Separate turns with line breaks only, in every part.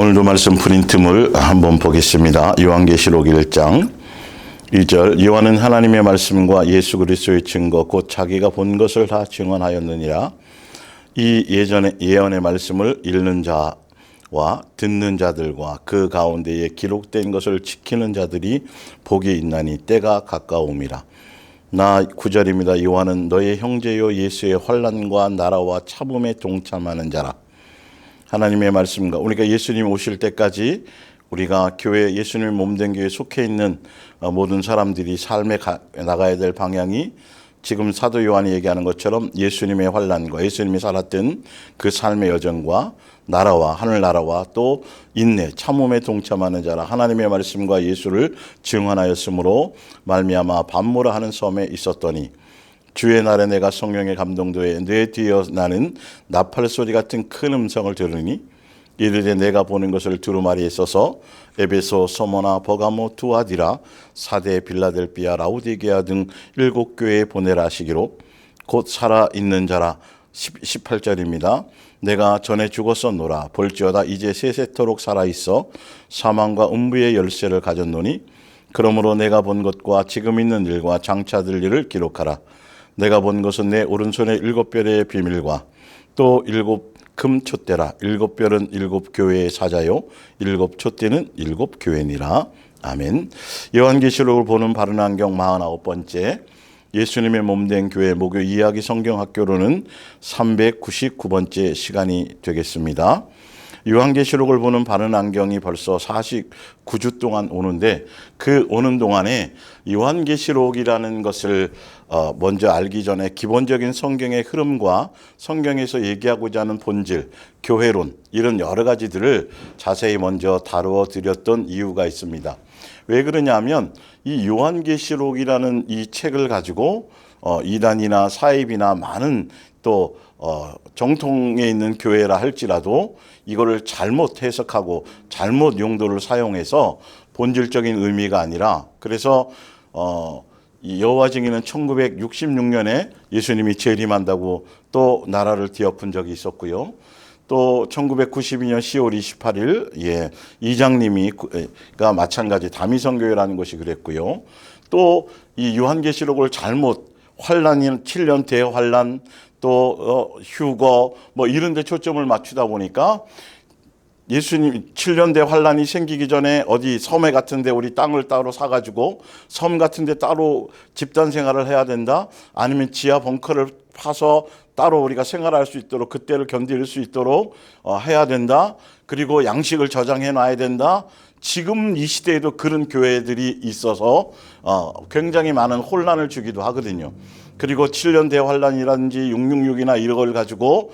오늘도 말씀 프린트물 한번 보겠습니다. 요한계시록 1장 2절. 요한은 하나님의 말씀과 예수 그리스도의 증거 곧 자기가 본 것을 다 증언하였느니라. 이 예언의 말씀을 읽는 자와 듣는 자들과 그 가운데에 기록된 것을 지키는 자들이 복이 있나니 때가 가까움이라. 9절입니다. 요한은 너의 형제요 예수의 환난과 나라와 참음에 동참하는 자라. 하나님의 말씀과 우리가 예수님 오실 때까지 우리가 교회, 예수님 몸된 교회에 속해 있는 모든 사람들이 삶에 나가야 될 방향이 지금 사도 요한이 얘기하는 것처럼 예수님의 환난과 예수님이 살았던 그 삶의 여정과 나라와 하늘나라와 또 인내, 참음에 동참하는 자라. 하나님의 말씀과 예수를 증언하였으므로 말미암아 반모라 하는 섬에 있었더니 주의 날에 내가 성령의 감동도에 뇌 뒤에 나는 나팔 소리 같은 큰 음성을 들으니 이르되 내가 보는 것을 두루마리에 써서 에베소, 서머나, 버가모, 투아디라, 사대, 빌라델비아, 라우디게아 등 7교회에 보내라 하시기로 곧 살아있는 자라. 18절입니다. 내가 전에 죽었었노라. 볼지어다 이제 세세토록 살아있어 사망과 음부의 열쇠를 가졌노니 그러므로 내가 본 것과 지금 있는 일과 장차 될 일을 기록하라. 내가 본 것은 내 오른손에 7별의 비밀과 또 7금 촛대라. 7별은 7교회의 사자요 7촛대는 7교회니라. 아멘. 요한계시록을 보는 바른 안경 49번째 예수님의 몸된 교회 목요 이야기 성경학교로는 399번째 시간이 되겠습니다. 요한계시록을 보는 바른 안경이 벌써 49주 동안 오는데 그 오는 동안에 요한계시록이라는 것을 먼저 알기 전에 기본적인 성경의 흐름과 성경에서 얘기하고자 하는 본질, 교회론 이런 여러 가지들을 자세히 먼저 다루어 드렸던 이유가 있습니다. 왜 그러냐면 이 요한계시록이라는 이 책을 가지고 이단이나 사입이나 많은 또 정통에 있는 교회라 할지라도 이거를 잘못 해석하고 잘못 용도를 사용해서 본질적인 의미가 아니라 그래서 이 여호와 증인은 1966년에 예수님이 재림한다고 또 나라를 뒤엎은 적이 있었고요. 또 1992년 10월 28일 이장님이가 마찬가지 다미성교회라는 것이 그랬고요. 또 이 요한계시록을 잘못 환란이 7년 대환란 또 휴거 뭐 이런 데 초점을 맞추다 보니까 예수님 7년 대환란이 생기기 전에 어디 섬에 같은 데 우리 땅을 따로 사가지고 섬 같은 데 따로 집단 생활을 해야 된다. 아니면 지하 벙커를 파서 따로 우리가 생활할 수 있도록 그때를 견딜 수 있도록 해야 된다. 그리고 양식을 저장해 놔야 된다. 지금 이 시대에도 그런 교회들이 있어서 굉장히 많은 혼란을 주기도 하거든요. 그리고 7년 대환란이라든지 666이나 이런 걸 가지고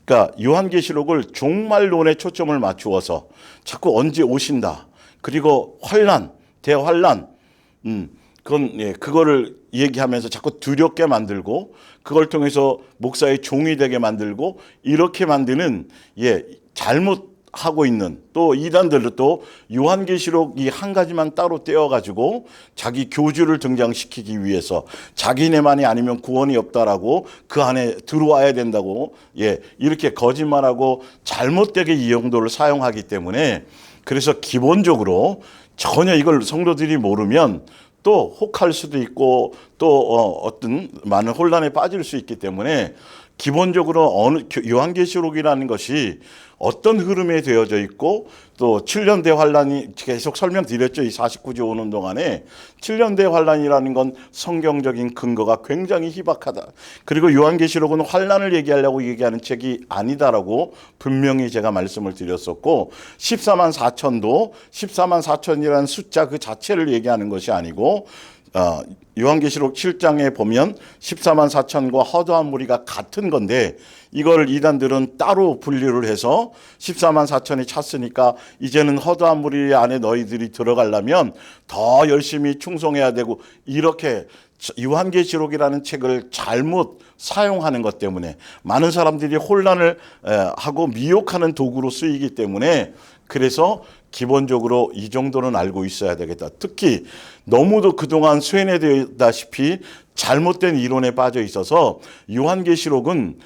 그러니까 요한계시록을 종말론에 초점을 맞추어서 자꾸 언제 오신다. 그리고 환란, 대환란, 그거를 얘기하면서 자꾸 두렵게 만들고 그걸 통해서 목사의 종이 되게 만들고 이렇게 만드는 잘못하고 있는 또 이단들도 또 요한계시록 이 한 가지만 따로 떼어가지고 자기 교주를 등장시키기 위해서 자기네만이 아니면 구원이 없다라고 그 안에 들어와야 된다고 이렇게 거짓말하고 잘못되게 이 용도를 사용하기 때문에 그래서 기본적으로 전혀 이걸 성도들이 모르면 또 혹할 수도 있고 또 어떤 많은 혼란에 빠질 수 있기 때문에 기본적으로 요한계시록이라는 것이 어떤 흐름에 되어져 있고 또 7년 대환란이 계속 설명드렸죠. 이 49주 오는 동안에 7년 대환란이라는 건 성경적인 근거가 굉장히 희박하다. 그리고 요한계시록은 환란을 얘기하려고 얘기하는 책이 아니다라고 분명히 제가 말씀을 드렸었고 14만 4천도 14만 4천이라는 숫자 그 자체를 얘기하는 것이 아니고 요한계시록 7장에 보면 14만 4천과 허다한 무리가 같은 건데 이걸 이단들은 따로 분류를 해서 14만 4천이 찼으니까 이제는 허다한 무리 안에 너희들이 들어가려면 더 열심히 충성해야 되고 이렇게 요한계시록이라는 책을 잘못 사용하는 것 때문에 많은 사람들이 혼란을 하고 미혹하는 도구로 쓰이기 때문에 그래서 기본적으로 이 정도는 알고 있어야 되겠다. 특히 너무도 그동안 쇠뇌되다시피 잘못된 이론에 빠져 있어서 요한계시록은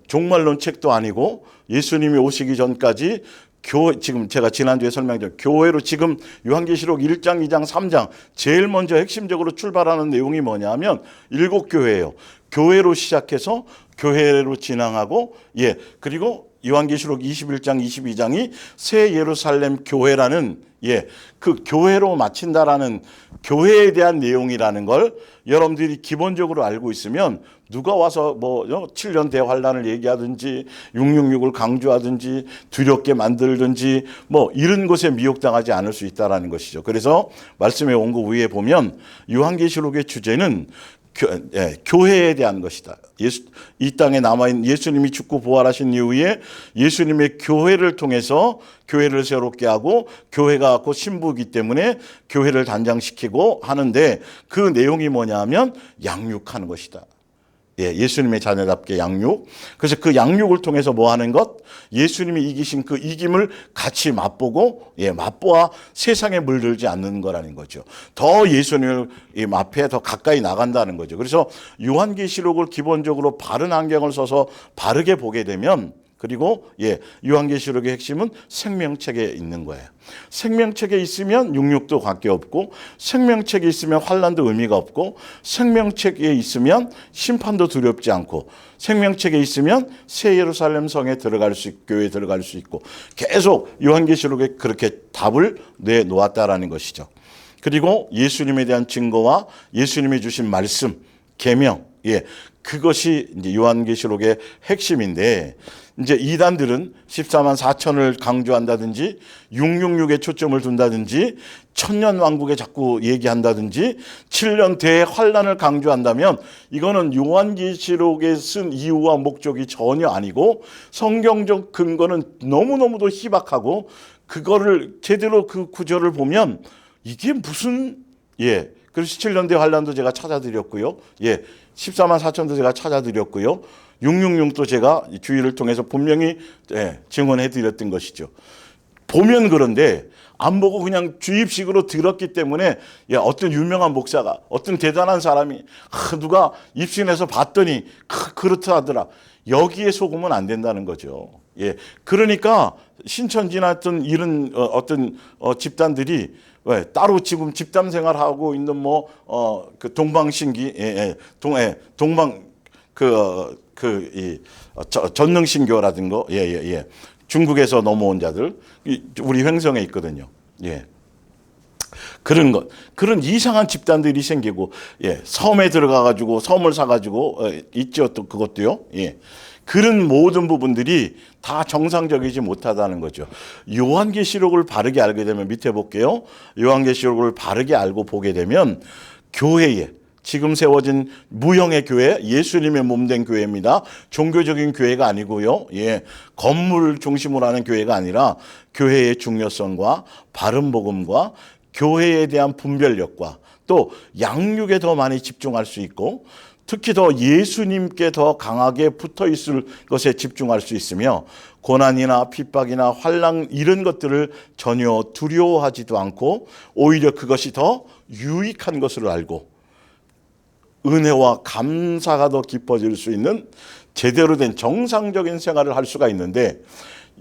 종말론 책도 아니고 예수님이 오시기 전까지 지금 제가 지난주에 설명드린 교회로 지금 요한계시록 1장, 2장, 3장 제일 먼저 핵심적으로 출발하는 내용이 뭐냐면 7교회예요. 교회로 시작해서 교회로 진행하고 그리고 요한계시록 21장, 22장이 새 예루살렘 교회라는 그 교회로 마친다라는 교회에 대한 내용이라는 걸 여러분들이 기본적으로 알고 있으면 누가 와서 7년 대환란을 얘기하든지 666을 강조하든지 두렵게 만들든지 이런 것에 미혹당하지 않을 수 있다라는 것이죠. 그래서 말씀의 원고 위에 보면 요한계시록의 주제는 교회에 대한 것이다. 이 땅에 남아있는 예수님이 죽고 부활하신 이후에 예수님의 교회를 통해서 교회를 새롭게 하고 교회가 곧 신부이기 때문에 교회를 단장시키고 하는데 그 내용이 뭐냐 하면 양육하는 것이다. 예수님의 자녀답게 양육. 그래서 그 양육을 통해서 뭐 하는 것? 예수님이 이기신 그 이김을 같이 맛보고 맛보아 세상에 물들지 않는 거라는 거죠. 더 예수님을 앞에 더 가까이 나간다는 거죠. 그래서 요한계시록을 기본적으로 바른 안경을 써서 바르게 보게 되면 그리고 요한계시록의 핵심은 생명책에 있는 거예요. 생명책에 있으면 육육도 관계없고 생명책에 있으면 환난도 의미가 없고 생명책에 있으면 심판도 두렵지 않고 생명책에 있으면 새 예루살렘 성에 들어갈 수 있고 교회에 들어갈 수 있고 계속 요한계시록에 그렇게 답을 내놓았다라는 것이죠. 그리고 예수님에 대한 증거와 예수님이 주신 말씀, 계명 그것이 이제 요한계시록의 핵심인데 이제 이단들은 14만 4천을 강조한다든지 666에 초점을 둔다든지 천년 왕국에 자꾸 얘기한다든지 7년 대환란을 강조한다면 이거는 요한계시록에 쓴 이유와 목적이 전혀 아니고 성경적 근거는 너무너무도 희박하고 그거를 제대로 그 구절을 보면 이게 무슨 그래서 7년 대환란도 제가 찾아드렸고요. 14만 4천도 제가 찾아드렸고요. 666도 제가 주의를 통해서 분명히 증언해 드렸던 것이죠. 보면 그런데 안 보고 그냥 주입식으로 들었기 때문에 어떤 유명한 목사가 어떤 대단한 사람이 누가 입신해서 봤더니 그렇다 하더라. 여기에 속으면 안 된다는 거죠. 그러니까 신천지나 이런 어떤 집단들이 따로 지금 집단 생활하고 있는 그 동방신기 동방 전능신교라든가 중국에서 넘어온 자들 우리 횡성에 있거든요. 그런 이상한 집단들이 생기고 섬에 들어가 가지고 섬을 사 가지고 있죠. 또 그것도요. 그런 모든 부분들이 다 정상적이지 못하다는 거죠. 요한계시록을 바르게 알게 되면 밑에 볼게요. 요한계시록을 바르게 알고 보게 되면 교회에 지금 세워진 무형의 교회, 예수님의 몸된 교회입니다. 종교적인 교회가 아니고요. 건물 중심으로 하는 교회가 아니라 교회의 중요성과 바른 복음과 교회에 대한 분별력과 또 양육에 더 많이 집중할 수 있고 특히 더 예수님께 더 강하게 붙어 있을 것에 집중할 수 있으며 고난이나 핍박이나 환난 이런 것들을 전혀 두려워하지도 않고 오히려 그것이 더 유익한 것으로 알고 은혜와 감사가 더 깊어질 수 있는 제대로 된 정상적인 생활을 할 수가 있는데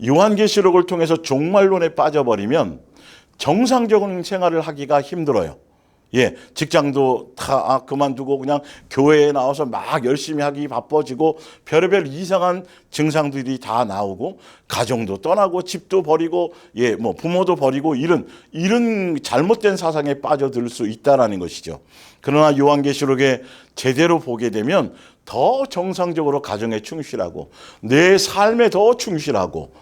요한계시록을 통해서 종말론에 빠져버리면 정상적인 생활을 하기가 힘들어요. 직장도 다 그만두고 그냥 교회에 나와서 막 열심히 하기 바빠지고 별의별 이상한 증상들이 다 나오고 가정도 떠나고 집도 버리고 부모도 버리고 이런 잘못된 사상에 빠져들 수 있다라는 것이죠. 그러나 요한계시록에 제대로 보게 되면 더 정상적으로 가정에 충실하고 내 삶에 더 충실하고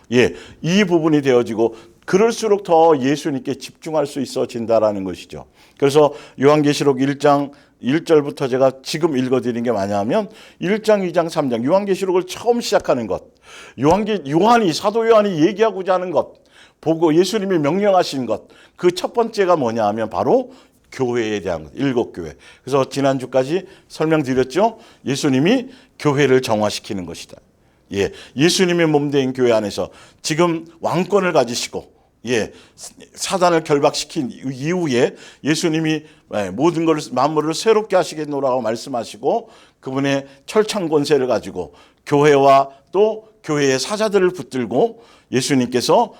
이 부분이 되어지고 그럴수록 더 예수님께 집중할 수 있어진다라는 것이죠. 그래서 요한계시록 1장 1절부터 제가 지금 읽어드린 게 뭐냐면 1장, 2장, 3장 요한계시록을 처음 시작하는 것 사도 요한이 얘기하고자 하는 것 보고 예수님이 명령하신 것 그 첫 번째가 뭐냐 하면 바로 교회에 대한 것, 7교회. 그래서 지난주까지 설명드렸죠. 예수님이 교회를 정화시키는 것이다. 예수님의 몸된 교회 안에서 지금 왕권을 가지시고 사단을 결박시킨 이후에 예수님이 모든 걸 만물을 새롭게 하시겠노라고 말씀하시고 그분의 철창 권세를 가지고 교회와 또 교회의 사자들을 붙들고 예수님께서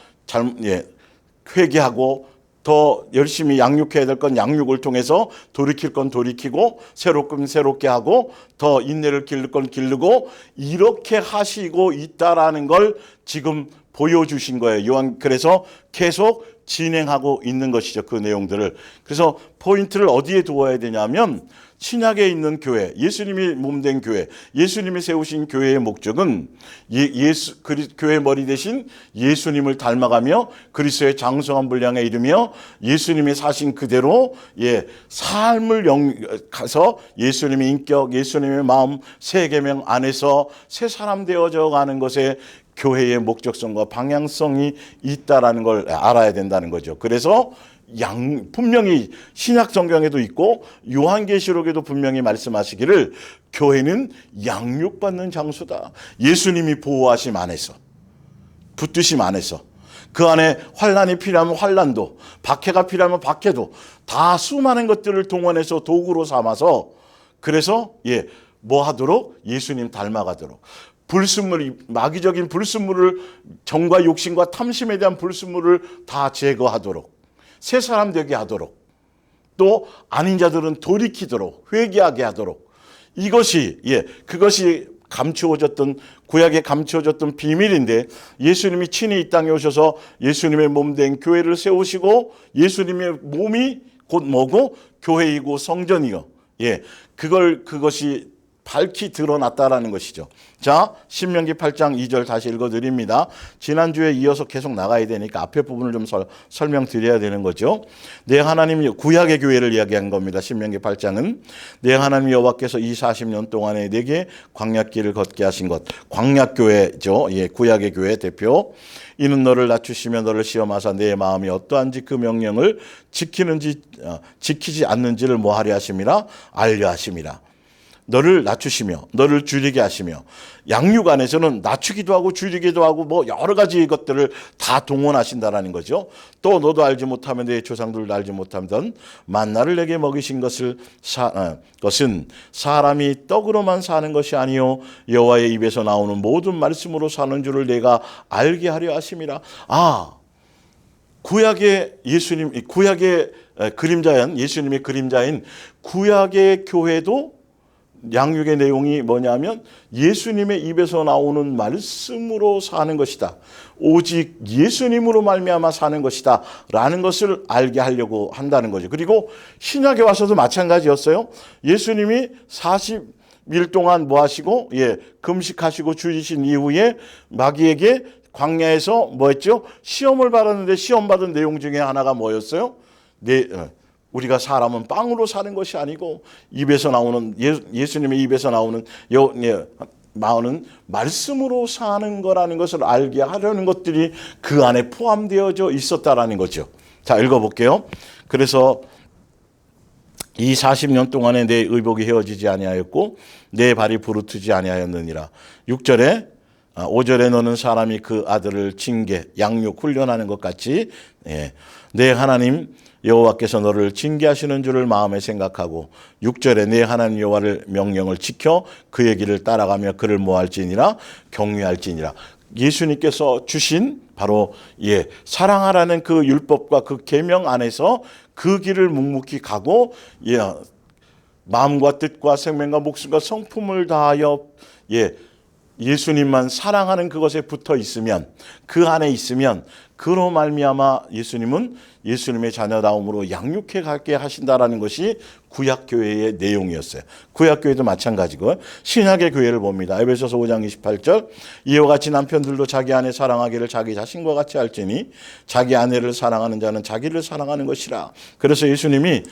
회개하고 더 열심히 양육해야 될 건 양육을 통해서 돌이킬 건 돌이키고 새롭게 새롭게 하고 더 인내를 기를 건 기르고 이렇게 하시고 있다라는 걸 지금 보여주신 거예요. 요한 그래서 계속 진행하고 있는 것이죠. 그 내용들을. 그래서 포인트를 어디에 두어야 되냐면 신약에 있는 교회, 예수님이 몸된 교회, 예수님이 세우신 교회의 목적은 교회 머리 대신 예수님을 닮아가며 그리스도의 장성한 분량에 이르며 예수님이 사신 그대로 삶을 가서 예수님의 인격, 예수님의 마음, 새 계명 안에서 새 사람 되어져 가는 것에 교회의 목적성과 방향성이 있다라는 걸 알아야 된다는 거죠. 그래서 분명히 신약 성경에도 있고 요한계시록에도 분명히 말씀하시기를 교회는 양육받는 장소다. 예수님이 보호하심 안에서, 붙드심 안에서, 그 안에 환난이 필요하면 환난도, 박해가 필요하면 박해도 다 수많은 것들을 동원해서 도구로 삼아서 그래서 뭐 하도록? 예수님 닮아가도록. 마귀적인 불순물을 정과 욕심과 탐심에 대한 불순물을 다 제거하도록, 새 사람 되게 하도록, 또 아닌 자들은 돌이키도록, 회개하게 하도록, 그것이 감추어졌던, 구약에 감추어졌던 비밀인데 예수님이 친히 이 땅에 오셔서 예수님의 몸된 교회를 세우시고 예수님의 몸이 곧 뭐고? 교회이고 성전이요. 그것이 밝히 드러났다라는 것이죠. 자, 신명기 8장 2절 다시 읽어드립니다. 지난주에 이어서 계속 나가야 되니까 앞에 부분을 좀 설명드려야 되는 거죠. 내 하나님, 구약의 교회를 이야기한 겁니다. 신명기 8장은 내 하나님 여호와께서 이 40년 동안에 내게 광야길을 걷게 하신 것. 광야교회죠. 구약의 교회 대표. 이는 너를 낮추시며 너를 시험하사 내 마음이 어떠한지 그 명령을 지키지 않는지를 뭐하려 하심이라? 알려 하심이라. 너를 낮추시며 너를 줄이게 하시며, 양육 안에서는 낮추기도 하고 줄이기도 하고 뭐 여러 가지 것들을 다 동원하신다라는 거죠. 또 너도 알지 못하면 내 조상들도 알지 못하던 만나를 내게 먹이신 것은 사람이 떡으로만 사는 것이 아니요 여호와의 입에서 나오는 모든 말씀으로 사는 줄을 내가 알게 하려 하심이라. 구약의 그림자인, 예수님의 그림자인 구약의 교회도 양육의 내용이 뭐냐면 예수님의 입에서 나오는 말씀으로 사는 것이다. 오직 예수님으로 말미암아 사는 것이다 라는 것을 알게 하려고 한다는 거죠. 그리고 신약에 와서도 마찬가지였어요. 예수님이 40일 동안 뭐 하시고 금식하시고 줄이신 이후에 마귀에게 광야에서 뭐 했죠? 시험을 받았는데 시험 받은 내용 중에 하나가 뭐였어요? 우리가 사람은 빵으로 사는 것이 아니고 입에서 나오는 예수님의 입에서 나오는 말씀으로 사는 거라는 것을 알게 하려는 것들이 그 안에 포함되어져 있었다라는 거죠. 자, 읽어볼게요. 그래서 이 40년 동안에 내 의복이 헤어지지 아니하였고 내 발이 부르트지 아니하였느니라. 6절에 5절에 너는 사람이 그 아들을 징계, 양육, 훈련하는 것 같이 내 하나님 여호와께서 너를 징계하시는 줄을 마음에 생각하고 6절에 내 하나님 여호와를 명령을 지켜 그의 길을 따라가며 그를 뭐할지니라? 경외할지니라. 예수님께서 주신 바로 사랑하라는 그 율법과 그 계명 안에서 그 길을 묵묵히 가고 마음과 뜻과 생명과 목숨과 성품을 다하여 예수님만 사랑하는 그것에 붙어 있으면, 그 안에 있으면 그로 말미암아 예수님은 예수님의 자녀다움으로 양육해 가게 하신다라는 것이 구약교회의 내용이었어요. 구약교회도 마찬가지고 신약의 교회를 봅니다. 에베소서 5장 28절 이와 같이 남편들도 자기 아내 사랑하기를 자기 자신과 같이 할지니 자기 아내를 사랑하는 자는 자기를 사랑하는 것이라. 그래서 예수님이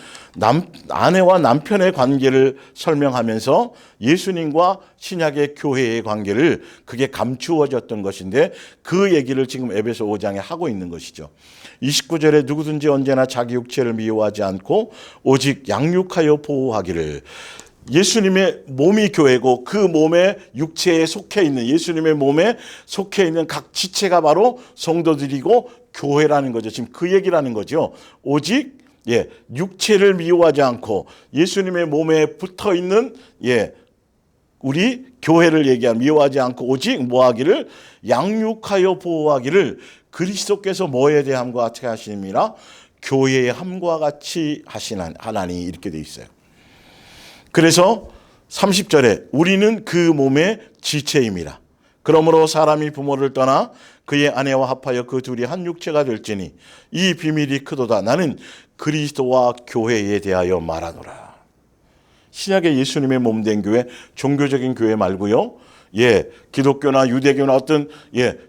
아내와 남편의 관계를 설명하면서 예수님과 신약의 교회의 관계를 그게 감추어졌던 것인데 그 얘기를 지금 에베소 5장에 하고 있는 것이죠. 29절에 누구든지 언제나 자기 육체를 미워하지 않고 오직 양육하여 보호하기를. 예수님의 몸이 교회고 그 몸의 육체에 속해 있는, 예수님의 몸에 속해 있는 각 지체가 바로 성도들이고 교회라는 거죠. 지금 그 얘기라는 거죠. 오직 육체를 미워하지 않고 예수님의 몸에 붙어 있는 우리 교회를 얘기하면 미워하지 않고 오직 뭐하기를 양육하여 보호하기를 그리스도께서 뭐에 대함과 같이 하심이라 교회의 함과 같이 하시는 하나니 이렇게 돼 있어요. 그래서 30절에 우리는 그 몸의 지체임이라. 그러므로 사람이 부모를 떠나 그의 아내와 합하여 그 둘이 한 육체가 될지니 이 비밀이 크도다. 나는 그리스도와 교회에 대하여 말하노라. 신약의 예수님의 몸된 교회, 종교적인 교회 말고요. 기독교나 유대교나 어떤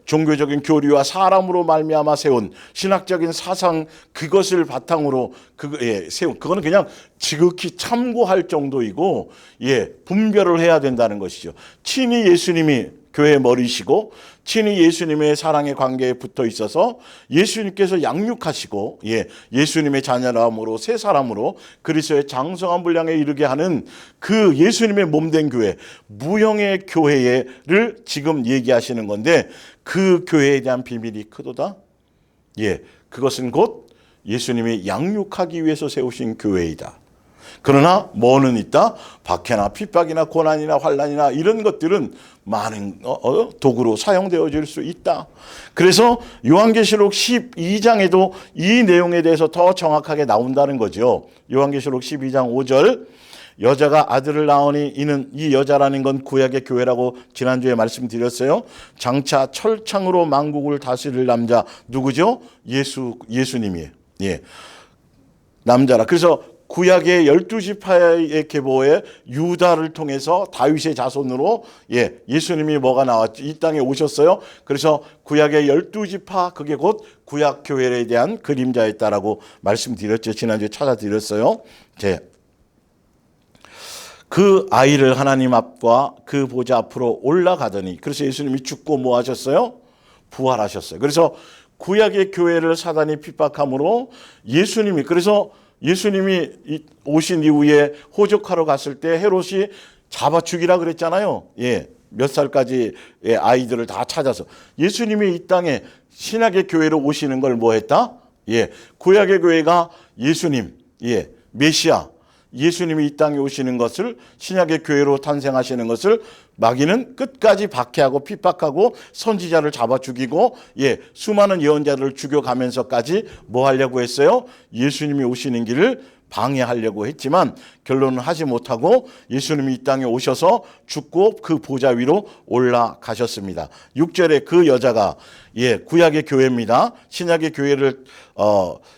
종교적인 교리와 사람으로 말미암아 세운 신학적인 사상 그것을 바탕으로 세운 그거는 그냥 지극히 참고할 정도이고 분별을 해야 된다는 것이죠. 친히 예수님이 교회의 머리시고 친히 예수님의 사랑의 관계에 붙어 있어서 예수님께서 양육하시고 예수님의 자녀람으로 새 사람으로 그리스도의 장성한 분량에 이르게 하는 그 예수님의 몸된 교회, 무형의 교회를 지금 얘기하시는 건데 그 교회에 대한 비밀이 크도다. 그것은 곧 예수님이 양육하기 위해서 세우신 교회이다. 그러나 뭐는 있다? 박해나 핍박이나 고난이나 환난이나 이런 것들은 많은 도구로 사용되어질 수 있다. 그래서 요한계시록 12장에도 이 내용에 대해서 더 정확하게 나온다는 거죠. 요한계시록 12장 5절 여자가 아들을 낳으니 이는 이 여자라는 건 구약의 교회라고 지난주에 말씀드렸어요. 장차 철창으로 만국을 다스릴 남자 누구죠? 예수님이에요. 남자라. 그래서 구약의 12지파의 계보에 유다를 통해서 다윗의 자손으로 예수님이 뭐가 나왔죠? 이 땅에 오셨어요. 그래서 구약의 12지파 그게 곧 구약 교회에 대한 그림자였다라고 말씀드렸죠. 지난주에 찾아드렸어요. 그 아이를 하나님 앞과 그 보좌 앞으로 올라가더니 그래서 예수님이 죽고 뭐 하셨어요? 부활하셨어요. 그래서 구약의 교회를 사단이 핍박함으로 예수님이 그래서 예수님이 오신 이후에 호적하러 갔을 때 헤롯이 잡아 죽이라 그랬잖아요. 몇 살까지 아이들을 다 찾아서 예수님이 이 땅에 신약의 교회로 오시는 걸 뭐 했다? 구약의 교회가 예수님, 메시아 예수님이 이 땅에 오시는 것을 신약의 교회로 탄생하시는 것을 마귀는 끝까지 박해하고 핍박하고 선지자를 잡아 죽이고 수많은 예언자들을 죽여가면서까지 뭐 하려고 했어요? 예수님이 오시는 길을 방해하려고 했지만 결론은 하지 못하고 예수님이 이 땅에 오셔서 죽고 그 보좌 위로 올라가셨습니다. 6절에 그 여자가 구약의 교회입니다. 신약의 교회를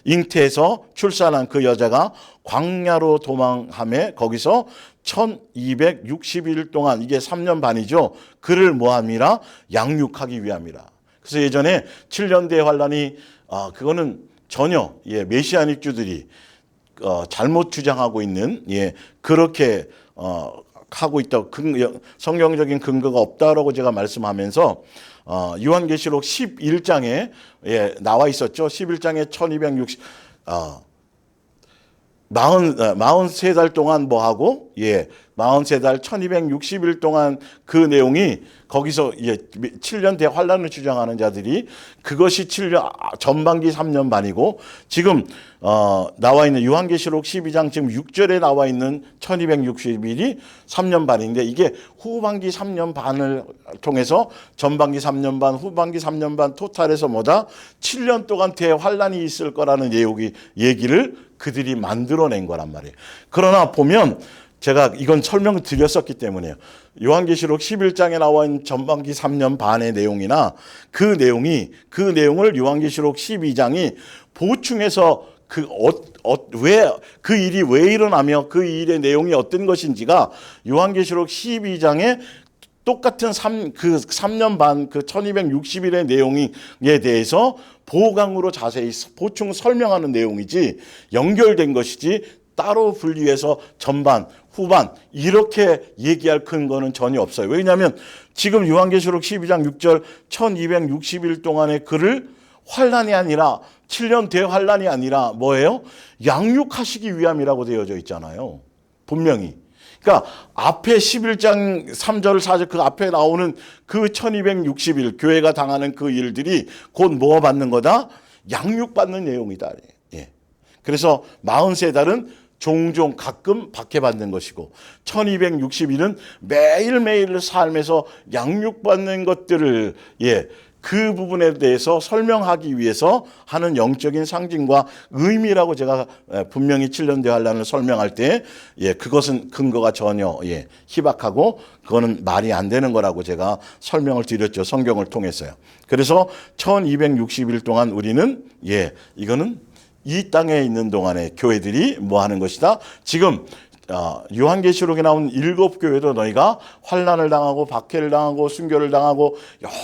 잉태해서 출산한 그 여자가 광야로 도망하며 거기서 1260일 동안 이게 3년 반이죠. 그를 뭐함이라? 양육하기 위함이라. 그래서 예전에 7년대 환란이 그거는 전혀 메시아닉주들이 잘못 주장하고 있는 그렇게 하고 있다고 성경적인 근거가 없다라고 제가 말씀하면서 요한계시록 11장에 나와 있었죠. 11장에 1260 43달 동안 뭐 하고 43달 1260일 동안 그 내용이 거기서 7년 대환란을 주장하는 자들이 그것이 7년 전반기 3년 반이고 지금 나와 있는 요한계시록 12장 지금 6절에 나와 있는 1260일이 3년 반인데 이게 후반기 3년 반을 통해서 전반기 3년 반 후반기 3년 반 토탈에서 뭐다 7년 동안 대환란이 있을 거라는 얘기를 그들이 만들어낸 거란 말이에요. 그러나 보면 제가 이건 설명을 드렸었기 때문에요. 요한계시록 11장에 나와 있는 전반기 3년 반의 내용이나 그 내용을 요한계시록 12장이 보충해서 그 일이 왜 일어나며 그 일의 내용이 어떤 것인지가 요한계시록 12장에 똑같은 3년 반 그 1260일의 내용에 대해서 보강으로 자세히 보충 설명하는 내용이지 연결된 것이지 따로 분리해서 전반, 후반 이렇게 얘기할 근거는 전혀 없어요. 왜냐하면 지금 요한계시록 12장 6절 1260일 동안의 글을 환란이 아니라 7년 대환란이 아니라 뭐예요? 양육하시기 위함이라고 되어져 있잖아요. 분명히. 그러니까 앞에 11장 3절 4절 그 앞에 나오는 그 1260일 교회가 당하는 그 일들이 곧 뭐 받는 거다? 양육받는 내용이다. 그래서 43달은 종종 가끔 박해받는 것이고 1260일은 매일매일 삶에서 양육받는 것들을 그 부분에 대해서 설명하기 위해서 하는 영적인 상징과 의미라고 제가 분명히 7년 대환란을 설명할 때 그것은 근거가 전혀 희박하고 그거는 말이 안 되는 거라고 제가 설명을 드렸죠. 성경을 통해서요. 그래서 1260일 동안 우리는 이거는 이 땅에 있는 동안에 교회들이 뭐 하는 것이다. 지금 요한계시록에 나온 7교회도 너희가 환난을 당하고 박해를 당하고 순교를 당하고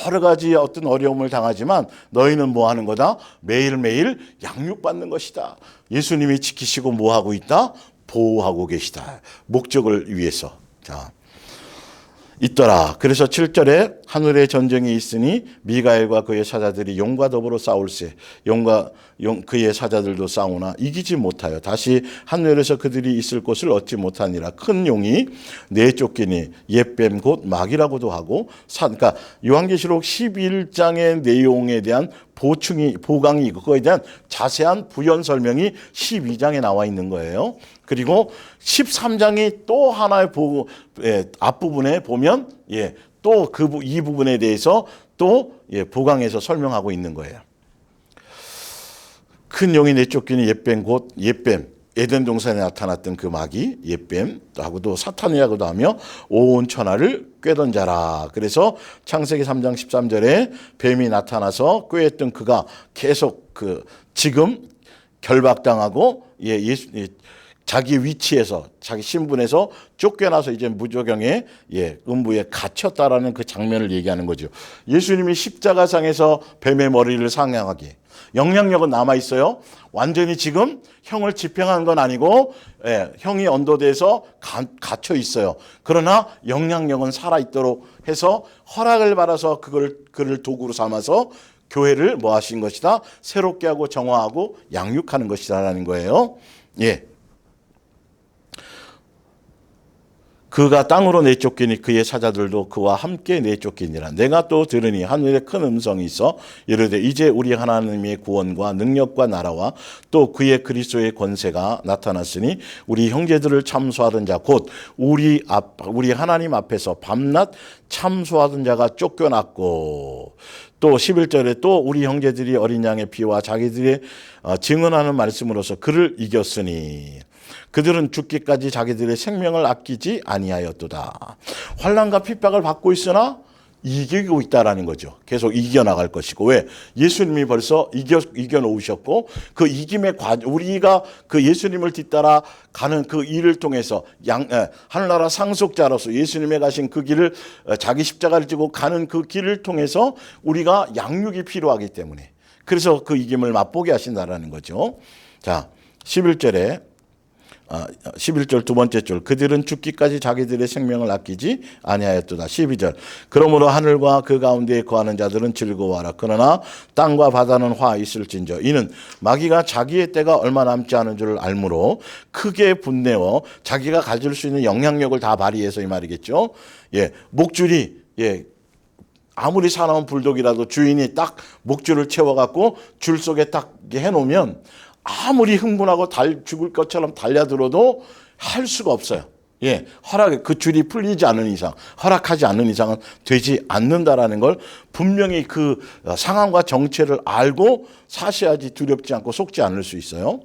여러 가지 어떤 어려움을 당하지만 너희는 뭐 하는 거다? 매일매일 양육받는 것이다. 예수님이 지키시고 뭐 하고 있다? 보호하고 계시다. 목적을 위해서. 자, 있더라. 그래서 7절에 하늘에 전쟁이 있으니 미가엘과 그의 사자들이 용과 더불어 싸울세. 그의 사자들도 싸우나 이기지 못하여 다시 하늘에서 그들이 있을 곳을 얻지 못하니라. 큰 용이 내쫓기니 옛뱀 곧 마귀라고도 하고 그러니까 요한계시록 11장의 내용에 대한 보강이 그거에 대한 자세한 부연 설명이 12장에 나와 있는 거예요. 그리고 13장이 또 하나의 앞부분에 보면 또 이 부분에 대해서 또 보강해서 설명하고 있는 거예요. 큰 용이 내쫓기는 옛뱀 곧 옛뱀 에덴 동산에 나타났던 그 마귀 옛뱀하고도 사탄이라고도 하며 온 천하를 꿰던 자라. 그래서 창세기 3장 13절에 뱀이 나타나서 꿰었던 그가 계속 지금 결박당하고 자기 위치에서 자기 신분에서 쫓겨나서 이제 무저경에 음부에 갇혔다라는 그 장면을 얘기하는 거죠. 예수님이 십자가상에서 뱀의 머리를 상향하게 영향력은 남아 있어요. 완전히 지금 형을 집행한 건 아니고 형이 언도돼서 갇혀 있어요. 그러나 영향력은 살아 있도록 해서 허락을 받아서 그를 도구로 삼아서 교회를 뭐 하신 것이다? 새롭게 하고 정화하고 양육하는 것이다라는 거예요. 그가 땅으로 내쫓기니 그의 사자들도 그와 함께 내쫓기니라. 내가 또 들으니 하늘에 큰 음성이 있어 이르되 이제 우리 하나님의 구원과 능력과 나라와 또 그의 그리스도의 권세가 나타났으니 우리 형제들을 참소하던 자 곧 우리 하나님 앞에서 밤낮 참소하던 자가 쫓겨났고 또 11절에 또 우리 형제들이 어린 양의 피와 자기들의 증언하는 말씀으로서 그를 이겼으니 그들은 죽기까지 자기들의 생명을 아끼지 아니하였도다. 환난과 핍박을 받고 있으나 이기고 있다라는 거죠. 계속 이겨나갈 것이고. 왜? 예수님이 벌써 이겨놓으셨고 그 이김의 우리가 그 예수님을 뒤따라 가는 그 일을 통해서 하늘나라 상속자로서 예수님의 가신 그 길을 자기 십자가를 지고 가는 그 길을 통해서 우리가 양육이 필요하기 때문에 그래서 그 이김을 맛보게 하신다라는 거죠. 자, 11절 두 번째 줄 그들은 죽기까지 자기들의 생명을 아끼지 아니하였도다. 12절 그러므로 하늘과 그 가운데에 거하는 자들은 즐거워하라. 그러나 땅과 바다는 화 있을진저 이는 마귀가 자기의 때가 얼마 남지 않은 줄을 알므로 크게 분내어 자기가 가질 수 있는 영향력을 다 발휘해서 이 말이겠죠. 목줄이 아무리 사나운 불독이라도 주인이 딱 목줄을 채워갖고 줄 속에 딱 해놓으면 아무리 흥분하고 죽을 것처럼 달려들어도 할 수가 없어요. 그 줄이 풀리지 않는 이상, 허락하지 않는 이상은 되지 않는다라는 걸 분명히 그 상황과 정체를 알고 사셔야지 두렵지 않고 속지 않을 수 있어요.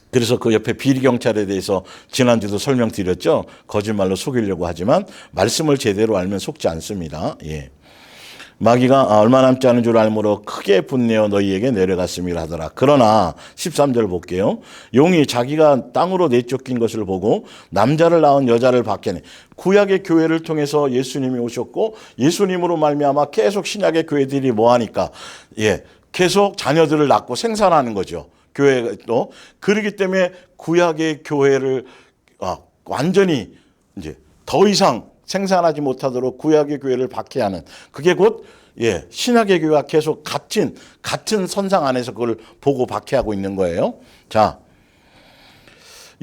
그래서 그 옆에 비리경찰에 대해서 지난주도 설명드렸죠. 거짓말로 속이려고 하지만 말씀을 제대로 알면 속지 않습니다. 마귀가 얼마 남지 않은 줄 알므로 크게 분내어 너희에게 내려갔음이라 하더라. 그러나 13절 볼게요. 용이 자기가 땅으로 내쫓긴 것을 보고 남자를 낳은 여자를 받게네. 구약의 교회를 통해서 예수님이 오셨고 예수님으로 말미암아 계속 신약의 교회들이 뭐하니까 계속 자녀들을 낳고 생산하는 거죠. 교회도 그렇기 때문에 구약의 교회를 완전히 이제 더 이상 생산하지 못하도록 구약의 교회를 박해하는 그게 곧 신약의 교회가 계속 같은 선상 안에서 그걸 보고 박해하고 있는 거예요. 자,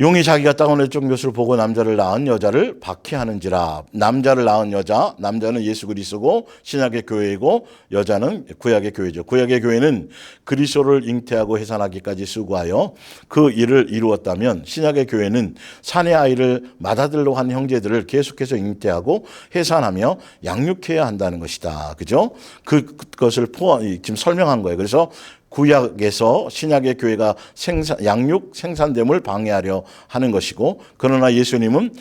용이 자기가 땅을 쫓은 것을 보고 남자를 낳은 여자를 박해하는지라. 남자를 낳은 여자, 남자는 예수 그리스도고 신약의 교회이고 여자는 구약의 교회죠. 구약의 교회는 그리스도를 잉태하고 해산하기까지 수고하여 그 일을 이루었다면 신약의 교회는 산의 아이를 맏아들로 한 형제들을 계속해서 잉태하고 해산하며 양육해야 한다는 것이다. 그죠? 그것을 지금 설명한 거예요. 그래서 구약에서 신약의 교회가 양육 생산됨을 방해하려 하는 것이고, 그러나 예수님은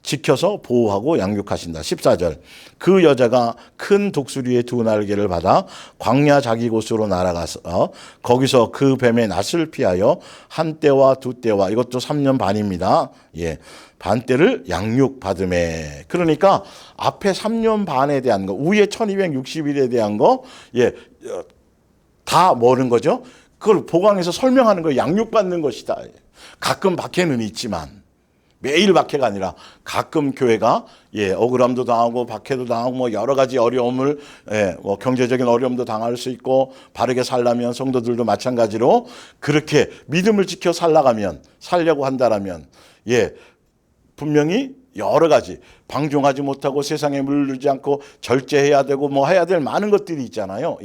지켜서 보호하고 양육하신다. 14절. 그 여자가 큰 독수리의 두 날개를 받아 광야 자기 곳으로 날아가서 거기서 그 뱀의 낯을 피하여 한 때와 두 때와, 이것도 3년 반입니다. 예. 반때를 양육받음에. 그러니까 앞에 3년 반에 대한 거, 후에 1260일에 대한 거, 예. 다 뭐는 거죠? 그걸 보강해서 설명하는 거예요. 양육받는 것이다. 가끔 박해는 있지만 매일 박해가 아니라 가끔 교회가 억울함도 당하고 박해도 당하고 뭐 여러 가지 어려움을 뭐 경제적인 어려움도 당할 수 있고, 바르게 살려면 성도들도 마찬가지로 그렇게 믿음을 지켜 살려고 한다라면 분명히 여러 가지 방종하지 못하고 세상에 물들지 않고 절제해야 되고 뭐 해야 될 많은 것들이 있잖아요.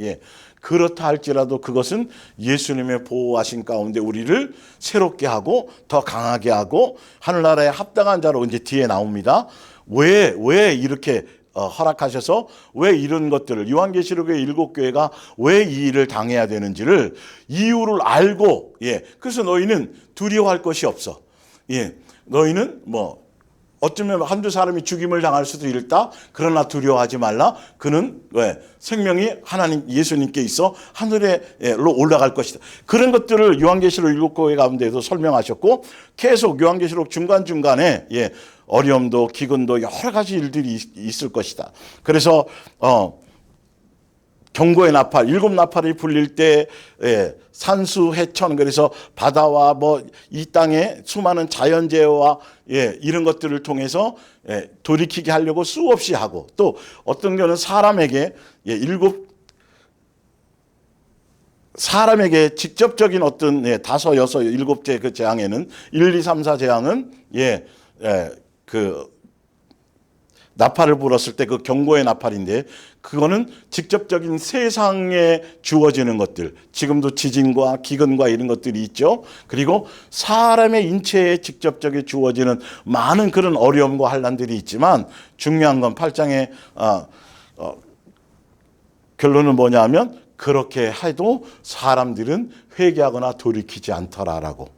그렇다 할지라도 그것은 예수님의 보호하신 가운데 우리를 새롭게 하고 더 강하게 하고 하늘나라에 합당한 자로, 이제 뒤에 나옵니다. 왜 이렇게 허락하셔서 왜 이런 것들을, 요한계시록의 7교회가 왜 이 일을 당해야 되는지를 이유를 알고, 그래서 너희는 두려워할 것이 없어. 너희는 어쩌면 한두 사람이 죽임을 당할 수도 있다. 그러나 두려워하지 말라. 그는 생명이 하나님 예수님께 있어 하늘로 올라갈 것이다. 그런 것들을 요한계시록 7교회 가운데도 설명하셨고, 계속 요한계시록 중간중간에 어려움도 기근도 여러 가지 일들이 있을 것이다. 그래서 경고의 나팔, 7나팔이 불릴 때 산수 해천, 그래서 바다와 이 땅의 수많은 자연재해와 이런 것들을 통해서 돌이키게 하려고 수없이 하고, 또 어떤 경우는 사람에게 직접적인 어떤 다섯, 여섯, 일곱째 그 재앙에는 1, 2, 3, 4 재앙은 나팔을 불었을 때 그 경고의 나팔인데, 그거는 직접적인 세상에 주어지는 것들, 지금도 지진과 기근과 이런 것들이 있죠. 그리고 사람의 인체에 직접적으로 주어지는 많은 그런 어려움과 환난들이 있지만, 중요한 건 8장의 결론은 뭐냐 하면, 그렇게 해도 사람들은 회개하거나 돌이키지 않더라라고.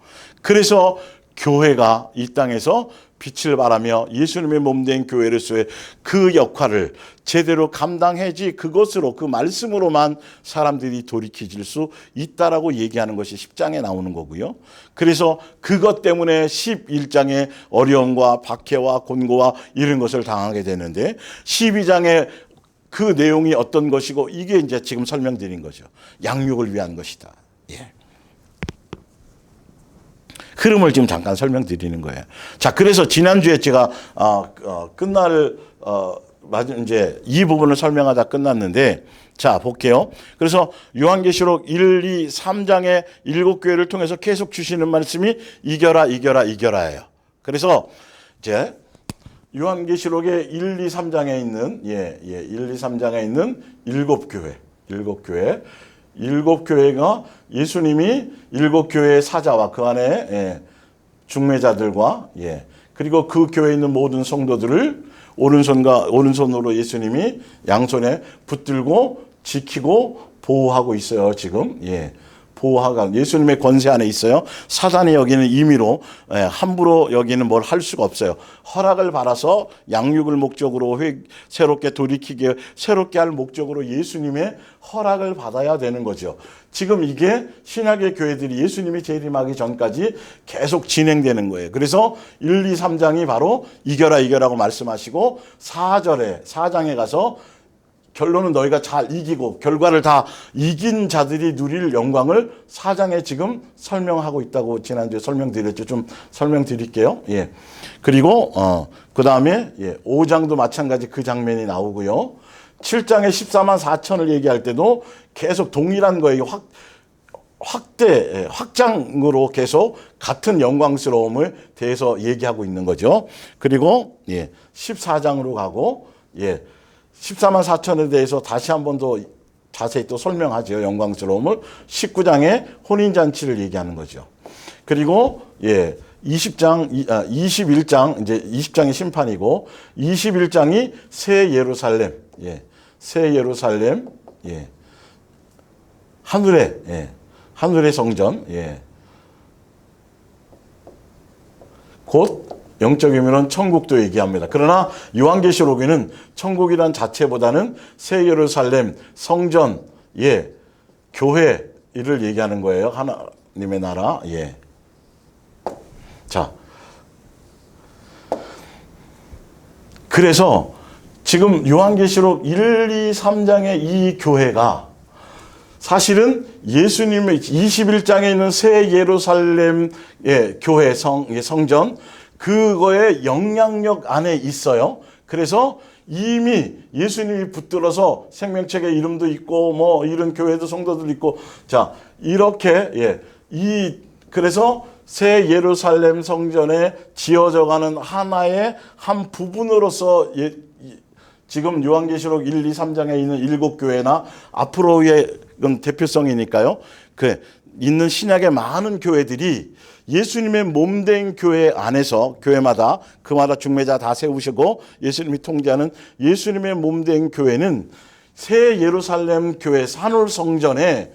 그래서 교회가 이 땅에서 빛을 발하며 예수님의 몸된 교회로서의 그 역할을 제대로 감당해지, 그것으로, 그 말씀으로만 사람들이 돌이켜질 수 있다라고 얘기하는 것이 10장에 나오는 거고요. 그래서 그것 때문에 11장의 어려움과 박해와 곤고와 이런 것을 당하게 되는데, 12장의 그 내용이 어떤 것이고, 이게 이제 지금 설명드린 거죠. 양육을 위한 것이다. 흐름을 지금 잠깐 설명드리는 거예요. 자, 그래서 지난주에 제가 이제 이 부분을 설명하다 끝났는데, 자, 볼게요. 그래서 요한계시록 1, 2, 3장의 7교회를 통해서 계속 주시는 말씀이 이겨라예요. 그래서 이제 요한계시록의 1, 2, 3장에 있는 1, 2, 3장에 있는 7교회. 7교회가 예수님이 7교회의 사자와 그 안에 중매자들과 그리고 그 교회에 있는 모든 성도들을 오른손으로 예수님이 양손에 붙들고 지키고 보호하고 있어요. 지금 보호하가 예수님의 권세 안에 있어요. 사단이 여기는 임의로 함부로 여기는 뭘 할 수가 없어요. 허락을 받아서 양육을 목적으로 새롭게 돌이키게, 새롭게 할 목적으로 예수님의 허락을 받아야 되는 거죠. 지금 이게 신약의 교회들이 예수님이 재림하기 전까지 계속 진행되는 거예요. 그래서 1, 2, 3장이 바로 이겨라고 말씀하시고, 4장에 가서 결론은 너희가 잘 이기고 결과를 다 이긴 자들이 누릴 영광을 4장에 지금 설명하고 있다고 지난주에 설명드렸죠. 좀 설명드릴게요. 그리고 그 다음에 5장도 마찬가지 그 장면이 나오고요. 7장에 14만 4천을 얘기할 때도 계속 동일한 거예요. 확장으로 계속 같은 영광스러움을 대해서 얘기하고 있는 거죠. 그리고 14장으로 가고 14만 4천에 대해서 다시 한 번 더 자세히 또 설명하죠. 영광스러움을 19장에 혼인잔치를 얘기하는 거죠. 그리고 21장 이제 20장이 심판이고 21장이 새 예루살렘, 새 예루살렘, 하늘의 성전, 곧 영적 의미로는 천국도 얘기합니다. 그러나 요한계시록에는 천국이란 자체보다는 새 예루살렘, 성전, 교회를 얘기하는 거예요. 하나님의 나라. 자, 그래서 지금 요한계시록 1, 2, 3장의 이 교회가 사실은 예수님의 21장에 있는 새 예루살렘의 교회 성전, 그거의 영향력 안에 있어요. 그래서 이미 예수님이 붙들어서 생명책에 이름도 있고 뭐 이런 교회도 성도들 있고, 자, 이렇게 그래서 새 예루살렘 성전에 지어져가는 하나의 한 부분으로서 지금 요한계시록 1, 2, 3장에 있는 7교회나 앞으로의 대표성이니까요. 있는 신약의 많은 교회들이 예수님의 몸된 교회 안에서 교회마다 그마다 중매자 다 세우시고 예수님이 통제하는 예수님의 몸된 교회는 새 예루살렘 교회 산울 성전에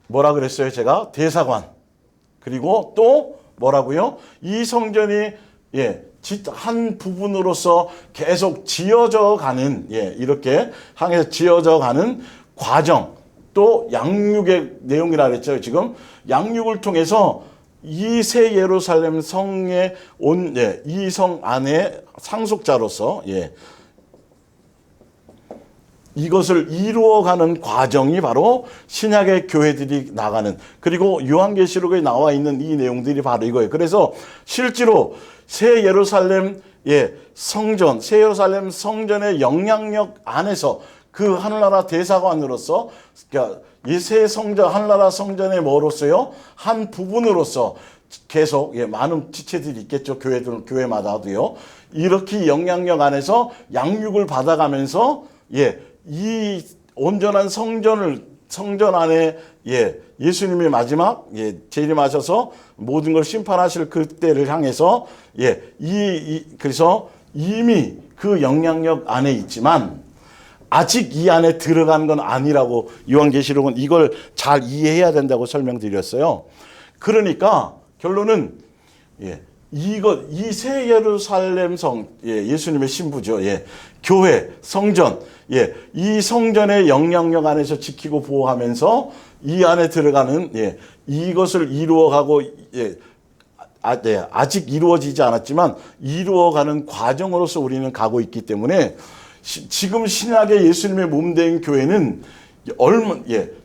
뭐라 그랬어요? 제가 대사관, 그리고 또 뭐라고요? 이 성전이 한 부분으로서 계속 지어져 가는 이렇게 향해서 지어져 가는 과정, 또 양육의 내용이라 그랬죠. 지금 양육을 통해서 이 새 예루살렘 성에 이 성 안에 상속자로서 이것을 이루어가는 과정이 바로 신약의 교회들이 나가는, 그리고 요한계시록에 나와 있는 이 내용들이 바로 이거예요. 그래서 실제로 새 예루살렘 성전, 새 예루살렘 성전의 영향력 안에서 그 하늘나라 대사관으로서, 그러니까 이 새 성전, 하늘나라 성전의 뭐로서요? 한 부분으로서 계속 많은 지체들이 있겠죠. 교회마다도요. 이렇게 영향력 안에서 양육을 받아가면서 이 온전한 성전 안에 예수님이 마지막 재림하셔서 모든 걸 심판하실 그때를 향해서 그래서 이미 그 영향력 안에 있지만 아직 이 안에 들어간 건 아니라고 요한계시록은 이걸 잘 이해해야 된다고 설명드렸어요. 그러니까 결론은 이 새 예루살렘 성, 예수님의 신부죠. 교회, 성전, 이 성전의 영향력 안에서 지키고 보호하면서 이 안에 들어가는 이것을 이루어가고 아직 이루어지지 않았지만 이루어가는 과정으로서 우리는 가고 있기 때문에 지금 신약의 예수님의 몸된 교회는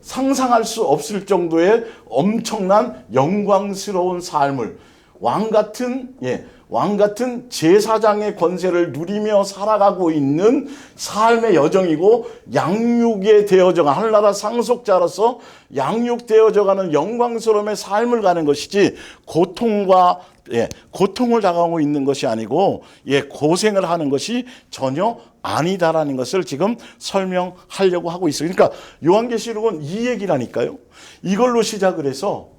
상상할 수 없을 정도의 엄청난 영광스러운 삶을 왕 같은 제사장의 권세를 누리며 살아가고 있는 삶의 여정이고, 양육에 되어져가 하늘나라 상속자로서 양육되어져가는 영광스러움의 삶을 가는 것이지 고통을 당하고 있는 것이 아니고 고생을 하는 것이 전혀 아니다라는 것을 지금 설명하려고 하고 있어요. 그러니까 요한계시록은 이 얘기라니까요. 이걸로 시작을 해서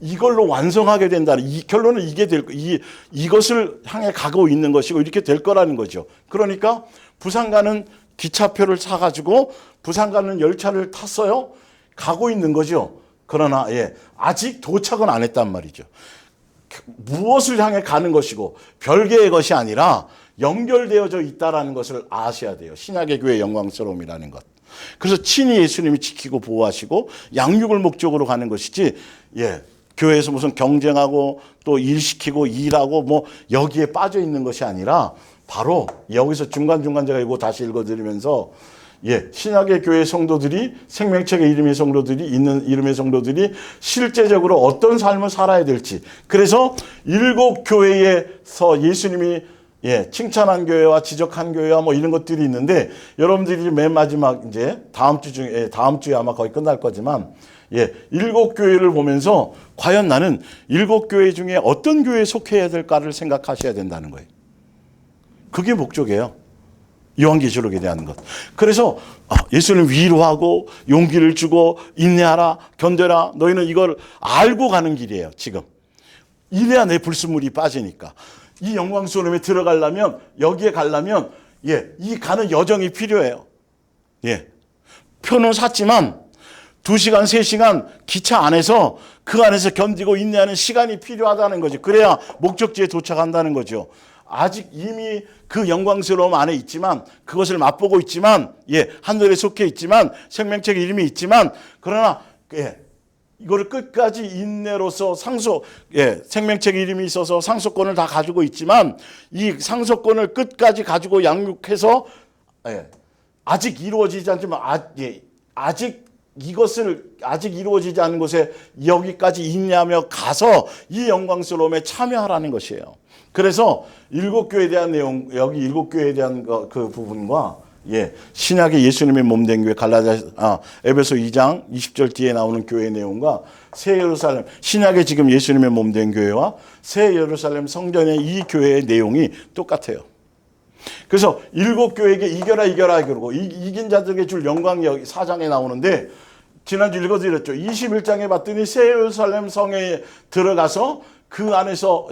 이걸로 완성하게 된다는 이 결론은 이것을 향해 가고 있는 것이고 이렇게 될 거라는 거죠. 그러니까 부산 가는 기차표를 사가지고 부산 가는 열차를 탔어요. 가고 있는 거죠. 그러나 아직 도착은 안 했단 말이죠. 무엇을 향해 가는 것이고 별개의 것이 아니라 연결되어져 있다라는 것을 아셔야 돼요. 신약의 교회의 영광스러움이라는 것. 그래서 친히 예수님이 지키고 보호하시고 양육을 목적으로 가는 것이지 교회에서 무슨 경쟁하고 또 일시키고 일하고 뭐 여기에 빠져 있는 것이 아니라 바로 여기서 중간중간 제가 이거 다시 읽어드리면서 신약의 교회 성도들이 생명책의 이름의 성도들이 있는 이름의 성도들이 실제적으로 어떤 삶을 살아야 될지, 그래서 7교회에서 예수님이 칭찬한 교회와 지적한 교회와 뭐 이런 것들이 있는데, 여러분들이 맨 마지막 이제 다음 주에 아마 거의 끝날 거지만, 7교회를 보면서 과연 나는 7교회 중에 어떤 교회에 속해야 될까를 생각하셔야 된다는 거예요. 그게 목적이에요. 요한계시록에 대한 것. 그래서 예수님 위로하고 용기를 주고 인내하라, 견뎌라. 너희는 이걸 알고 가는 길이에요. 지금. 이래야 내 불순물이 빠지니까. 이 영광스러움에 들어가려면, 여기에 가려면 이 가는 여정이 필요해요. 표는 샀지만 2시간, 3시간 기차 안에서 그 안에서 견디고 인내하는 시간이 필요하다는 거죠. 그래야 목적지에 도착한다는 거죠. 아직 이미 그 영광스러움 안에 있지만, 그것을 맛보고 있지만, 하늘에 속해 있지만, 생명책 이름이 있지만, 그러나 이거를 끝까지 인내로서 생명책 이름이 있어서 상속권을 다 가지고 있지만, 이 상속권을 끝까지 가지고 양육해서 아직 이루어지지 않지만 아직 이루어지지 않은 곳에 여기까지 인내하며 가서 이 영광스러움에 참여하라는 것이에요. 그래서 7교회에 대한 내용, 여기 7교회에 대한 그 부분과 신약의 예수님의 몸된 교회 에베소 2장 20절 뒤에 나오는 교회 내용과 새 예루살렘, 신약의 지금 예수님의 몸된 교회와 새 예루살렘 성전의 이 교회의 내용이 똑같아요. 그래서 7교회에게 이겨라 그러고 이긴 자들에게 줄 영광이 여기 4장에 나오는데, 지난주 읽어드렸죠. 21장에 봤더니 새 예루살렘 성에 들어가서 그 안에서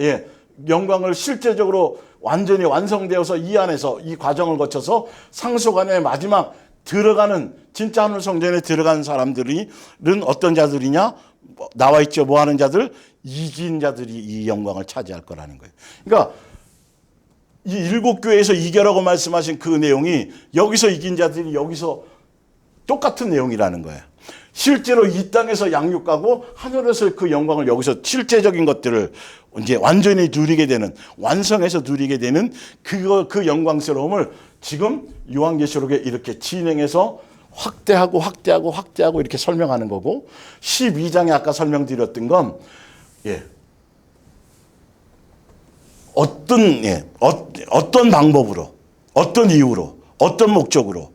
영광을 실제적으로 완전히 완성되어서 이 안에서 이 과정을 거쳐서 상속안의 마지막 들어가는, 진짜 하늘 성전에 들어가는 사람들은 어떤 자들이냐? 나와 있죠. 뭐 하는 자들? 이긴 자들이 이 영광을 차지할 거라는 거예요. 그러니까 이 7교회에서 이겨라고 말씀하신 그 내용이 여기서 이긴 자들이 여기서 똑같은 내용이라는 거예요. 실제로 이 땅에서 양육하고 하늘에서 그 영광을 여기서 실제적인 것들을 이제 완전히 누리게 되는, 완성해서 누리게 되는 그 영광스러움을 지금 요한계시록에 이렇게 진행해서 확대하고 이렇게 설명하는 거고, 12장에 아까 설명드렸던 건 어떤 방법으로, 어떤 이유로, 어떤 목적으로,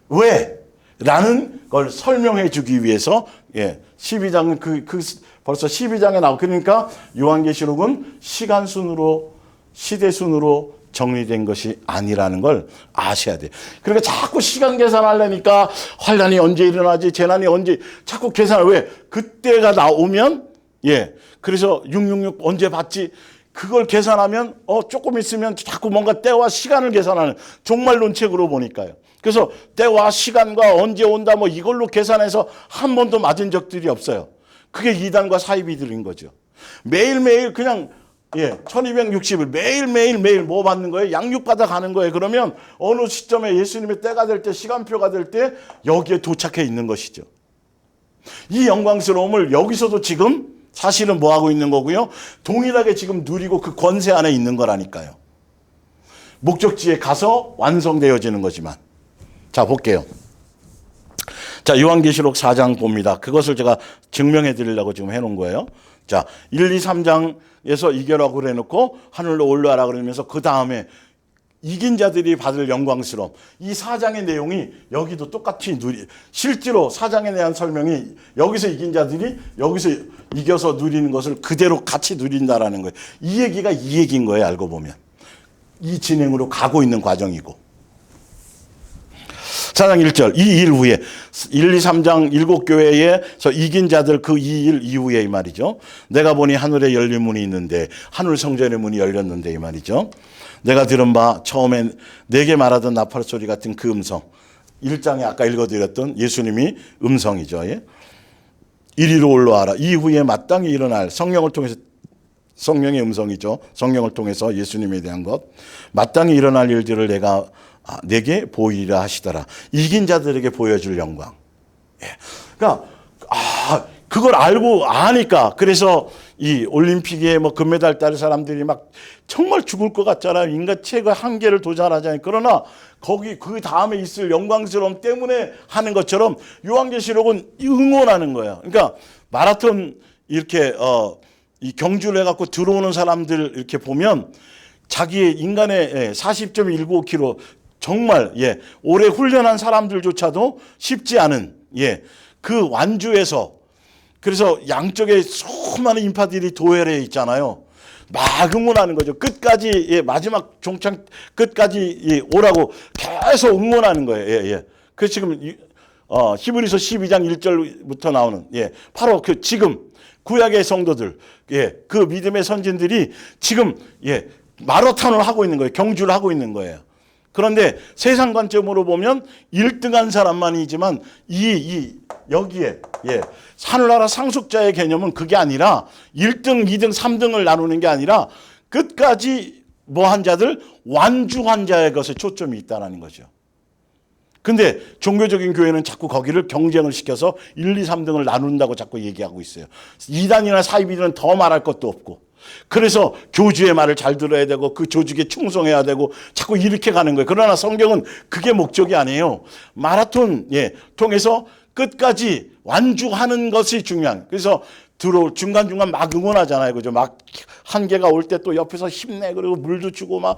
왜? 라는 걸 설명해 주기 위해서 12장은 벌써 12장에 나오고, 그러니까 요한계시록은 시간 순으로, 시대 순으로 정리된 것이 아니라는 걸 아셔야 돼요. 그러니까 자꾸 시간 계산하려니까 환란이 언제 일어나지, 재난이 언제, 자꾸 계산을 왜? 그때가 나오면 그래서 666 언제 받지? 그걸 계산하면 조금 있으면 자꾸 뭔가 때와 시간을 계산하는 종말론책으로 보니까요. 그래서 때와 시간과 언제 온다 뭐 이걸로 계산해서 한 번도 맞은 적들이 없어요. 그게 이단과 사이비들인 거죠. 매일매일 그냥 1260일 매일 뭐 받는 거예요? 양육받아 가는 거예요. 그러면 어느 시점에 예수님의 때가 될 때, 시간표가 될 때 여기에 도착해 있는 것이죠. 이 영광스러움을 여기서도 지금 사실은 뭐 하고 있는 거고요? 동일하게 지금 누리고 그 권세 안에 있는 거라니까요. 목적지에 가서 완성되어지는 거지만. 자, 볼게요. 자, 요한계시록 4장 봅니다. 그것을 제가 증명해 드리려고 지금 해놓은 거예요. 자, 1, 2, 3장에서 이겨라고 그래 놓고 하늘로 올라가라 그러면서 그 다음에 이긴 자들이 받을 영광스러움. 이 4장의 내용이 여기도 똑같이 실제로 4장에 대한 설명이 여기서 이긴 자들이 여기서 이겨서 누리는 것을 그대로 같이 누린다라는 거예요. 이 얘기가 이 얘기인 거예요. 알고 보면. 이 진행으로 가고 있는 과정이고. 4장 1절, 이 일 후에 1, 2, 3장 7교회에서 이긴 자들 그 이 일 이후에 이 말이죠. 내가 보니 하늘에 열린 문이 있는데 하늘 성전의 문이 열렸는데 이 말이죠. 내가 들은 바 처음에 내게 말하던 나팔 소리 같은 그 음성, 1장에 아까 읽어드렸던 예수님이 음성이죠. 이리로 올라와라. 이후에 마땅히 일어날 성령을 통해서, 성령의 음성이죠. 성령을 통해서 예수님에 대한 것, 마땅히 일어날 일들을 내게 보이리라 하시더라. 이긴 자들에게 보여줄 영광. 그러니까 그걸 알고 아니까, 그래서 이 올림픽에 뭐 금메달 따는 사람들이 막 정말 죽을 것 같잖아요. 인간 최고 한계를 도전하잖아요. 그러나 거기 그 다음에 있을 영광스러움 때문에 하는 것처럼 요한계시록은 응원하는 거예요. 그러니까 마라톤 이렇게 이 경주를 해갖고 들어오는 사람들 이렇게 보면 자기의 인간의 40.195kg 정말 오래 훈련한 사람들조차도 쉽지 않은 그 완주에서 그래서 양쪽에 수많은 인파들이 도열해 있잖아요. 막 응원하는 거죠. 끝까지 마지막 종착 끝까지 오라고 계속 응원하는 거예요. 그 지금 히브리서 12장 1절부터 나오는 바로 그 지금 구약의 성도들 그 믿음의 선진들이 지금 마라톤을 하고 있는 거예요. 경주를 하고 있는 거예요. 그런데 세상 관점으로 보면 1등한 사람만이지만 여기에 하늘나라 상속자의 개념은 그게 아니라 1등, 2등, 3등을 나누는 게 아니라 끝까지 한 자들 완주한 자의 것에 초점이 있다는 거죠. 근데 종교적인 교회는 자꾸 거기를 경쟁을 시켜서 1, 2, 3등을 나눈다고 자꾸 얘기하고 있어요. 2단이나 사이비들은 더 말할 것도 없고. 그래서 교주의 말을 잘 들어야 되고 그 조직에 충성해야 되고 자꾸 이렇게 가는 거예요. 그러나 성경은 그게 목적이 아니에요. 마라톤 통해서 끝까지 완주하는 것이 중요한. 그래서 중간중간 막 응원하잖아요. 그죠? 막 한계가 올 때 또 옆에서 힘내. 그리고 물도 주고 막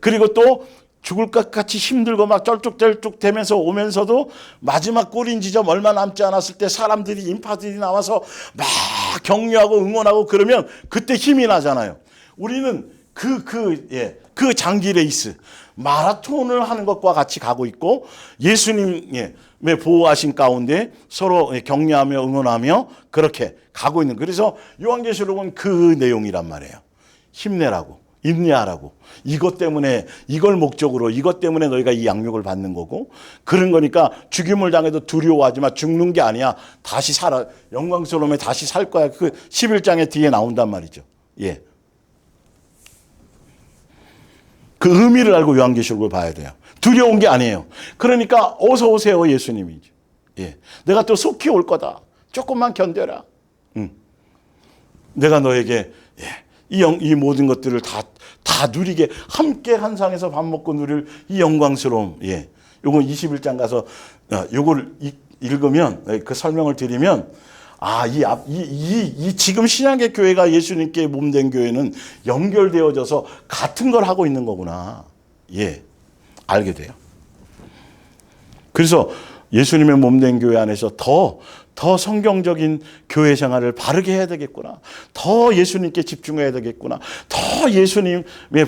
그리고 또 죽을 것 같이 힘들고 막 쩔쭉쩔쭉 되면서 오면서도 마지막 골인 지점 얼마 남지 않았을 때 사람들이 인파들이 나와서 막 격려하고 응원하고 그러면 그때 힘이 나잖아요. 우리는 그 장기 레이스 마라톤을 하는 것과 같이 가고 있고 예수님의 보호하신 가운데 서로 격려하며 응원하며 그렇게 가고 있는. 그래서 요한계시록은 그 내용이란 말이에요. 힘내라고. 인내하라고. 이것 때문에 이걸 목적으로 이것 때문에 너희가 이 양육을 받는 거고 그런 거니까 죽임을 당해도 두려워하지 마. 죽는 게 아니야. 다시 살아. 영광스러움에 다시 살 거야. 그 11장에 뒤에 나온단 말이죠. 그 의미를 알고 요한계시록을 봐야 돼요. 두려운 게 아니에요. 그러니까 어서 오세요 예수님이죠. 내가 또 속히 올 거다. 조금만 견뎌라. 내가 너에게 이 모든 것들을 다 누리게 함께 한 상에서 밥 먹고 누릴 이 영광스러움. 요거 21장 가서 요걸 읽으면 그 설명을 드리면 지금 신약의 교회가 예수님께 몸된 교회는 연결되어져서 같은 걸 하고 있는 거구나. 알게 돼요. 그래서 예수님의 몸된 교회 안에서 더 성경적인 교회 생활을 바르게 해야 되겠구나. 더 예수님께 집중해야 되겠구나. 더 예수님의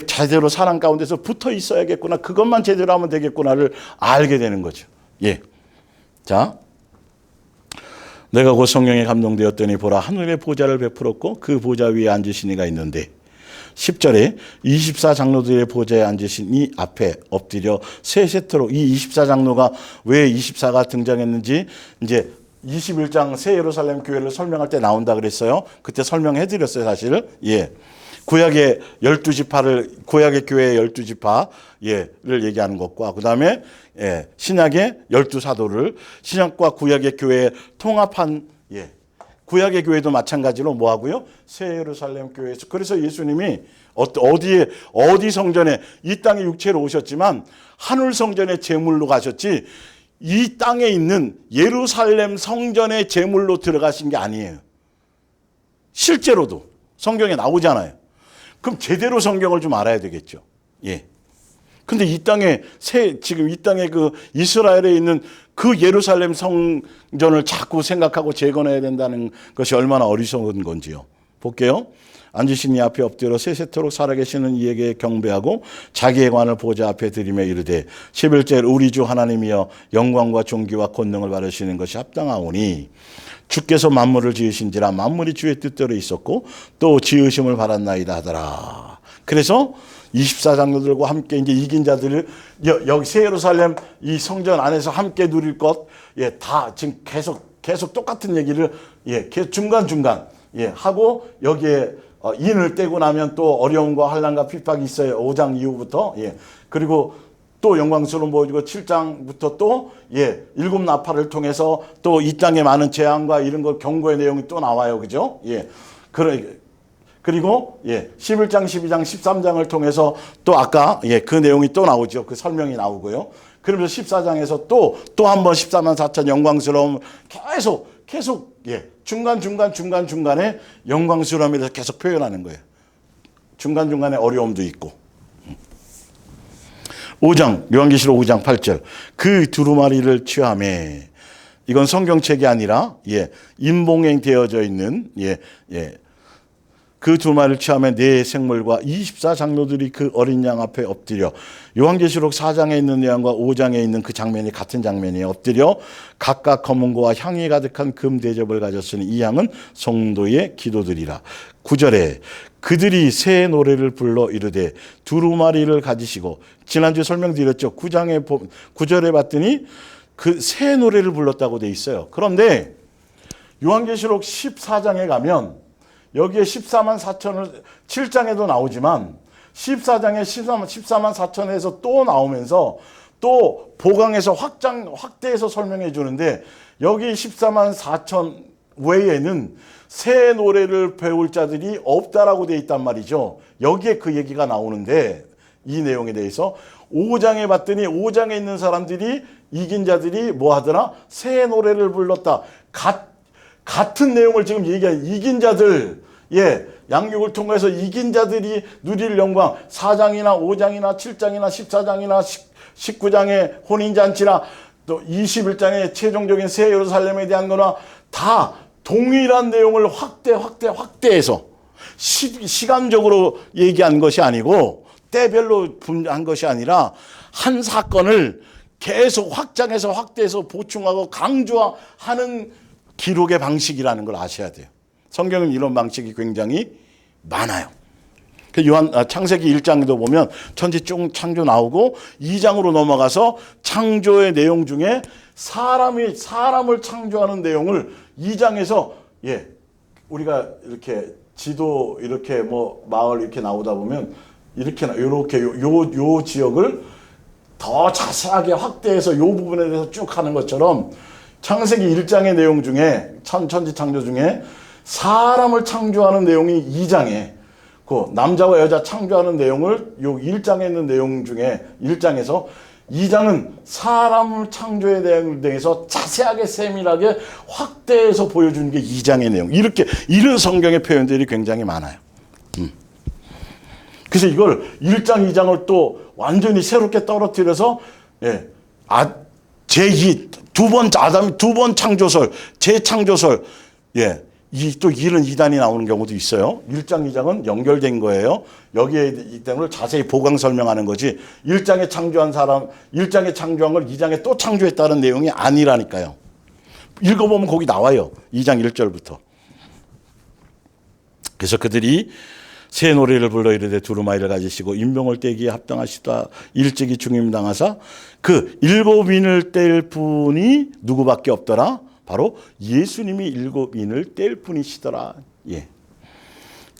제대로 사랑 가운데서 붙어 있어야겠구나. 그것만 제대로 하면 되겠구나를 알게 되는 거죠. 자, 내가 곧 성령에 감동되었더니 보라 하늘의 보좌를 베풀었고 그 보좌 위에 앉으신 이가 있는데 10절에 24장로들의 보좌에 앉으신 이 앞에 엎드려 세세토록 이 24장로가 왜 24가 등장했는지 이제 21장 새 예루살렘 교회를 설명할 때 나온다 그랬어요. 그때 설명해 드렸어요, 사실. 구약의 12지파를 구약의 교회의 12지파를 얘기하는 것과 그다음에 신약의 12사도를 신약과 구약의 교회에 통합한 구약의 교회도 마찬가지로 뭐 하고요? 새 예루살렘 교회에서 그래서 예수님이 어디 성전에 이 땅에 육체로 오셨지만 하늘 성전에 제물로 가셨지 이 땅에 있는 예루살렘 성전의 제물로 들어가신 게 아니에요. 실제로도 성경에 나오잖아요. 그럼 제대로 성경을 좀 알아야 되겠죠. 근데 지금 이 땅에 그 이스라엘에 있는 그 예루살렘 성전을 자꾸 생각하고 재건해야 된다는 것이 얼마나 어리석은 건지요. 볼게요. 앉으신 이 앞에 엎드려 세세토록 살아계시는 이에게 경배하고 자기의 관을 보좌 앞에 드리며 이르되 11절 우리 주 하나님이여 영광과 존귀와 권능을 받으시는 것이 합당하오니 주께서 만물을 지으신지라 만물이 주의 뜻대로 있었고 또 지으심을 받았나이다 하더라. 그래서 24장로들과 함께 이제 이긴 자들을 여기 새 예루살렘 이 성전 안에서 함께 누릴 것, 다 지금 계속 똑같은 얘기를 계속 중간중간 하고 여기에 인을 떼고 나면 또 어려움과 환난과 핍박이 있어요. 5장 이후부터. 그리고 또 영광스러운 보여주고 7장부터 또 일곱 나팔을 통해서 또 이 땅에 많은 재앙과 이런 거 경고의 내용이 또 나와요. 그죠? 그리고 11장, 12장, 13장을 통해서 또 아까 그 내용이 또 나오죠. 그 설명이 나오고요. 그러면서 14장에서 또 한 번 14만 4천 영광스러움 계속 중간중간에 영광스러움에 대해서 계속 표현하는 거예요. 중간중간에 어려움도 있고. 5장, 요한계시록 5장 8절. 그 두루마리를 취하매. 이건 성경책이 아니라, 인봉행 되어져 있는, 그 두루마리를 취하며 네 생물과 24장로들이 그 어린 양 앞에 엎드려, 요한계시록 4장에 있는 내용과 5장에 있는 그 장면이 같은 장면이에요. 엎드려 각각 검은고와 향이 가득한 금 대접을 가졌으니 이 양은 성도의 기도들이라. 9절에 그들이 새 노래를 불러 이르되 두루마리를 가지시고, 지난주에 설명드렸죠. 9절에 봤더니 그 새 노래를 불렀다고 돼 있어요. 그런데 요한계시록 14장에 가면 여기에 14만 4천을 7장에도 나오지만 14장에 14만 4천에서 또 나오면서 또 보강해서 확대해서 설명해 주는데, 여기 14만 4천 외에는 새 노래를 배울 자들이 없다라고 돼 있단 말이죠. 여기에 그 얘기가 나오는데, 이 내용에 대해서 5장에 봤더니 5장에 있는 사람들이, 이긴 자들이 뭐 하더라? 새 노래를 불렀다. 같은 내용을 지금 얘기한 이긴 자들, 양육을 통해서 이긴 자들이 누릴 영광, 4장이나 5장이나 7장이나 14장이나 19장의 혼인잔치나 또 21장의 최종적인 새 예루살렘에 대한 거나 다 동일한 내용을 확대해서 시간적으로 얘기한 것이 아니고, 때별로 분한 것이 아니라 한 사건을 계속 확장해서 확대해서 보충하고 강조하는 기록의 방식이라는 걸 아셔야 돼요. 성경은 이런 방식이 굉장히 많아요. 창세기 1장도 보면 천지 쭉 창조 나오고, 2장으로 넘어가서 창조의 내용 중에 사람을 창조하는 내용을 2장에서, 우리가 이렇게 지도 이렇게 뭐 마을 이렇게 나오다 보면 이렇게 요 지역을 더 자세하게 확대해서 요 부분에 대해서 쭉 하는 것처럼, 창세기 1장의 내용 중에 천지 창조 중에 사람을 창조하는 내용이 2장에, 그 남자와 여자 창조하는 내용을 요 1장에 있는 내용 중에 1장에서 2장은 사람을 창조에 대해서 자세하게 세밀하게 확대해서 보여주는 게 2장의 내용. 이런 성경의 표현들이 굉장히 많아요. 그래서 이걸 1장, 2장을 또 완전히 새롭게 떨어뜨려서, 아담 두 번 창조설, 재창조설, 또 이런 이단이 나오는 경우도 있어요. 1장, 2장은 연결된 거예요. 여기에 이 때문에 자세히 보강 설명하는 거지, 1장에 창조한 사람, 1장에 창조한 걸 2장에 또 창조했다는 내용이 아니라니까요. 읽어보면 거기 나와요. 2장 1절부터. 그래서 그들이 새 노래를 불러 이르되 두루마리를 가지시고 인병을 떼기에 합당하시다 일찍이 중임당하사 그 7인을 뗄 분이 누구밖에 없더라? 바로 예수님이 7인을 뗄 분이시더라.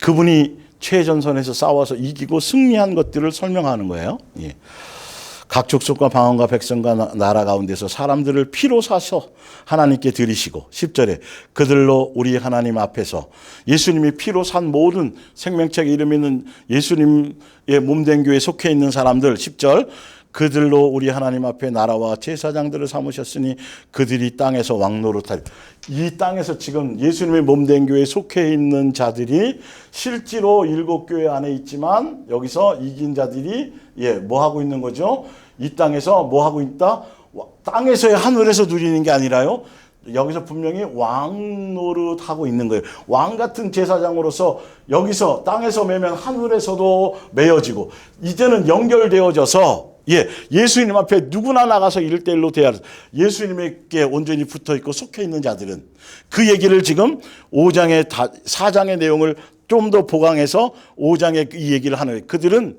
그분이 최전선에서 싸워서 이기고 승리한 것들을 설명하는 거예요. 각 족속과 방언과 백성과 나라 가운데서 사람들을 피로 사서 하나님께 드리시고, 10절에 그들로 우리 하나님 앞에서 예수님이 피로 산 모든 생명책 이름 있는 예수님의 몸된 교회에 속해 있는 사람들, 10절 그들로 우리 하나님 앞에 나라와 제사장들을 삼으셨으니 그들이 땅에서 왕노릇하리. 이 땅에서 지금 예수님의 몸된 교회에 속해 있는 자들이 실제로 7교회 안에 있지만, 여기서 이긴 자들이 뭐 하고 있는 거죠? 이 땅에서 뭐 하고 있다? 땅에서의 하늘에서 누리는 게 아니라요, 여기서 분명히 왕노릇하고 있는 거예요. 왕 같은 제사장으로서 여기서 땅에서 매면 하늘에서도 매어지고, 이제는 연결되어져서 예수님 앞에 누구나 나가서 1대1로 대하라. 예수님에게 온전히 붙어 있고 속해 있는 자들은, 그 얘기를 지금 4장의 내용을 좀 더 보강해서 5장에 이 얘기를 하는 거예요. 그들은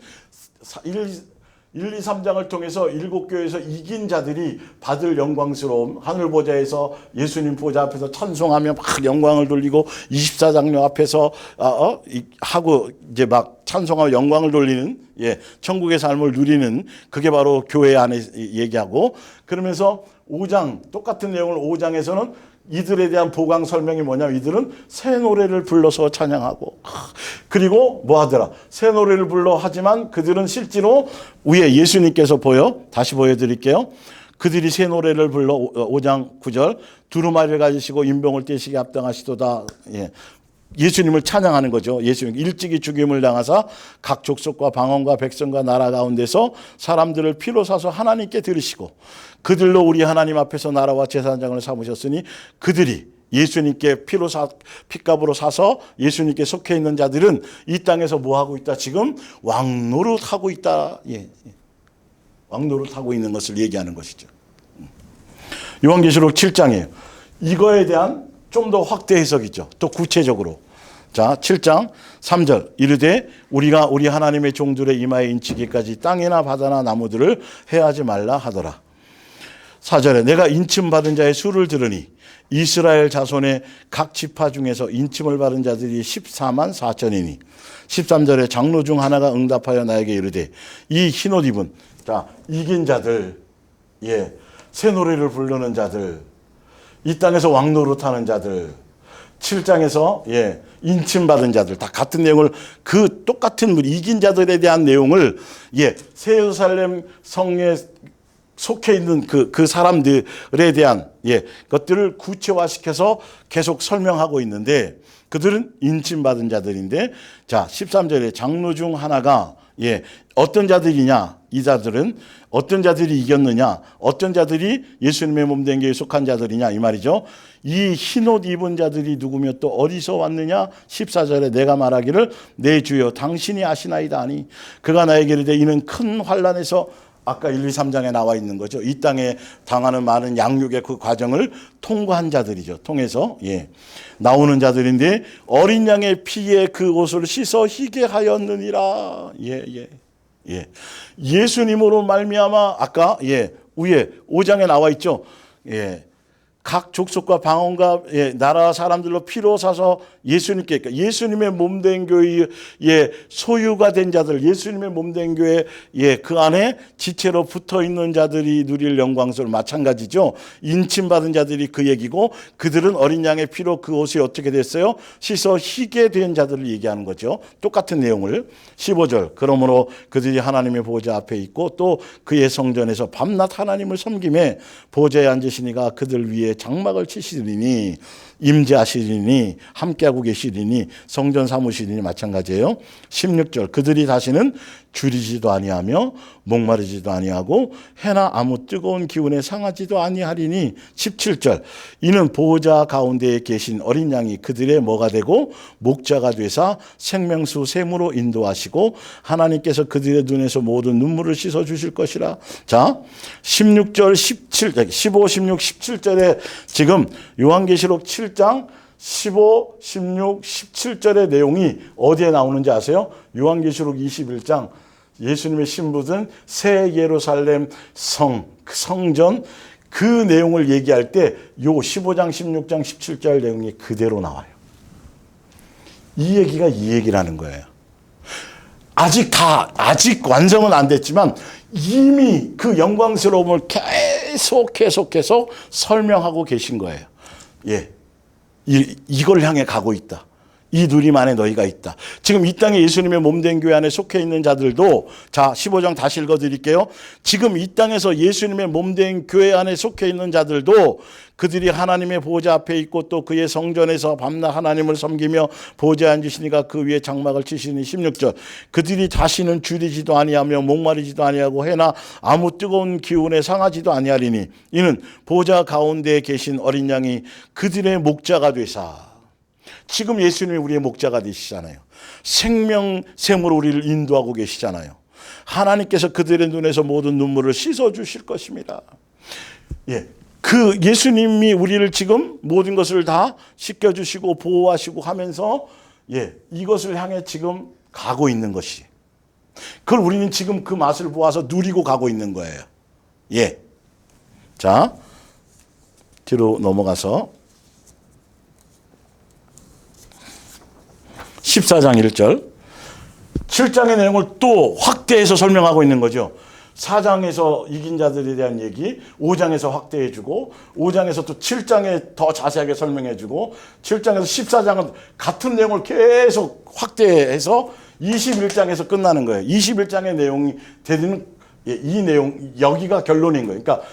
1, 2, 3장을 통해서 7교회에서 이긴 자들이 받을 영광스러움, 하늘 보좌에서 예수님 보좌 앞에서 찬송하며 막 영광을 돌리고, 24장로 앞에서 하고 이제 막 찬송하고 영광을 돌리는 천국의 삶을 누리는, 그게 바로 교회 안에 얘기하고, 그러면서 5장 똑같은 내용을 5장에서는 이들에 대한 보강 설명이 뭐냐면, 이들은 새 노래를 불러서 찬양하고, 그리고 뭐 하더라? 새 노래를 불러 하지만 그들은 실제로 위에 예수님께서 다시 보여드릴게요. 그들이 새 노래를 불러 5장 9절 두루마리를 가지시고 인병을 떼시게 합당하시도다. 예수님을 찬양하는 거죠. 예수님 일찍이 죽임을 당하사 각 족속과 방언과 백성과 나라 가운데서 사람들을 피로 사서 하나님께 들으시고 그들로 우리 하나님 앞에서 나라와 제사장을 삼으셨으니 그들이 예수님께 피값으로 사서 예수님께 속해 있는 자들은 이 땅에서 뭐 하고 있다? 지금 왕노릇하고 있다. 예. 왕노릇하고 있는 것을 얘기하는 것이죠. 요한계시록 7장이에요. 이거에 대한 좀 더 확대 해석이죠. 또 구체적으로. 자, 7장 3절. 이르되 우리가 우리 하나님의 종들의 이마에 인치기까지 땅이나 바다나 나무들을 해하지 말라 하더라. 4절에 내가 인침받은 자의 수를 들으니 이스라엘 자손의 각 지파 중에서 인침을 받은 자들이 14만 4천이니 13절에 장로 중 하나가 응답하여 나에게 이르되 이 흰옷 입은 자 이긴 자들 예, 새 노래를 부르는 자들 이 땅에서 왕노릇하는 자들 7장에서 예, 인침받은 자들 다 같은 내용을 그 똑같은 이긴 자들에 대한 내용을 예, 새 예루살렘 성에 속해 있는 그 사람들에 대한 예, 것들을 구체화시켜서 계속 설명하고 있는데 그들은 인침받은 자들인데 자 13절에 장로 중 하나가 예, 어떤 자들이냐 이 자들은 어떤 자들이 이겼느냐 어떤 자들이 예수님의 몸된 교회에 속한 자들이냐 이 말이죠. 이 흰옷 입은 자들이 누구며 또 어디서 왔느냐 14절에 내가 말하기를 내 주여 당신이 아시나이다 하니 그가 나에게 이르되 이는 큰 환난에서 아까 1, 2, 3장에 나와 있는 거죠. 이 땅에 당하는 많은 양육의 그 과정을 통과한 자들이죠. 통해서 예. 나오는 자들인데 어린 양의 피에 그 옷을 씻어 희게 하였느니라. 예, 예. 예. 예수님으로 말미암아 아까 예, 위에 5장에 나와 있죠. 예. 각 족속과 방언과 예, 나라 사람들로 피로 사서 예수님께 그러니까 예수님의 몸된 교회의 소유가 된 자들 예수님의 몸된 교회 예, 그 안에 지체로 붙어 있는 자들이 누릴 영광스러운 마찬가지죠. 인침받은 자들이 그 얘기고 그들은 어린 양의 피로 그 옷이 어떻게 됐어요? 씻어 희게 된 자들을 얘기하는 거죠. 똑같은 내용을 15절 그러므로 그들이 하나님의 보좌 앞에 있고 또 그의 성전에서 밤낮 하나님을 섬김에 보좌에 앉으시니가 그들 위에 장막을 치시리니 임재하시리니 함께하고 계시리니 성전 삼으시리니 마찬가지예요. 16절 그들이 다시는 줄이지도 아니하며 목마르지도 아니하고 해나 아무 뜨거운 기운에 상하지도 아니하리니 17절 이는 보호자 가운데에 계신 어린 양이 그들의 뭐가 되고 목자가 되사 생명수 샘으로 인도하시고 하나님께서 그들의 눈에서 모든 눈물을 씻어 주실 것이라. 자 16절 15, 16, 17절에 지금 요한계시록 7장 15, 16, 17절의 내용이 어디에 나오는지 아세요? 요한계시록 21장 예수님의 신부든 새 예루살렘 그 성전 그 내용을 얘기할 때 요 15장, 16장, 17절 내용이 그대로 나와요. 이 얘기가 이 얘기라는 거예요. 아직 완성은 안 됐지만 이미 그 영광스러움을 계속해서 설명하고 계신 거예요. 예. 이걸 향해 가고 있다. 이 누림 안에 너희가 있다. 지금 이 땅에 예수님의 몸된 교회 안에 속해 있는 자들도 자 15장 다시 읽어드릴게요. 지금 이 땅에서 예수님의 몸된 교회 안에 속해 있는 자들도 그들이 하나님의 보좌 앞에 있고 또 그의 성전에서 밤낮 하나님을 섬기며 보좌에 앉으시니까 그 위에 장막을 치시니 16절 그들이 다시는 줄이지도 아니하며 목마르지도 아니하고 해나 아무 뜨거운 기운에 상하지도 아니하리니 이는 보좌 가운데에 계신 어린 양이 그들의 목자가 되사 지금 예수님이 우리의 목자가 되시잖아요. 생명샘으로 우리를 인도하고 계시잖아요. 하나님께서 그들의 눈에서 모든 눈물을 씻어 주실 것입니다. 예. 그 예수님이 우리를 지금 모든 것을 다 씻겨 주시고 보호하시고 하면서 예, 이것을 향해 지금 가고 있는 것이. 그걸 우리는 지금 그 맛을 보아서 누리고 가고 있는 거예요. 예. 자, 뒤로 넘어가서 14장 1절 7장의 내용을 또 확대해서 설명하고 있는 거죠. 4장에서 이긴 자들에 대한 얘기 5장에서 확대해주고 5장에서 또 7장에 더 자세하게 설명해주고 7장에서 14장은 같은 내용을 계속 확대해서 21장에서 끝나는 거예요. 21장의 내용이 되는 이 내용 여기가 결론인 거예요. 그러니까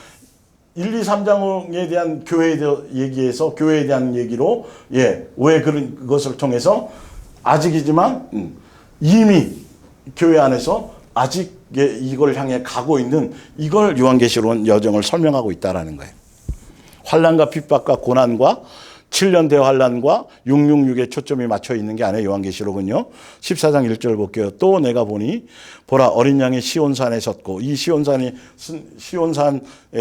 1, 2, 3장에 대한 교회에 얘기해서 교회에 대한 얘기로 왜 그런 것을 통해서 아직이지만 이미 교회 안에서 아직 이걸 향해 가고 있는 이걸 요한계시록은 여정을 설명하고 있다라는 거예요. 환난과 핍박과 고난과 7년 대환란과 666에 초점이 맞춰 있는 게 아니에요. 요한계시록은요. 14장 1절 볼게요. 또 내가 보니 보라 어린 양이 시온산에 섰고, 이 시온산에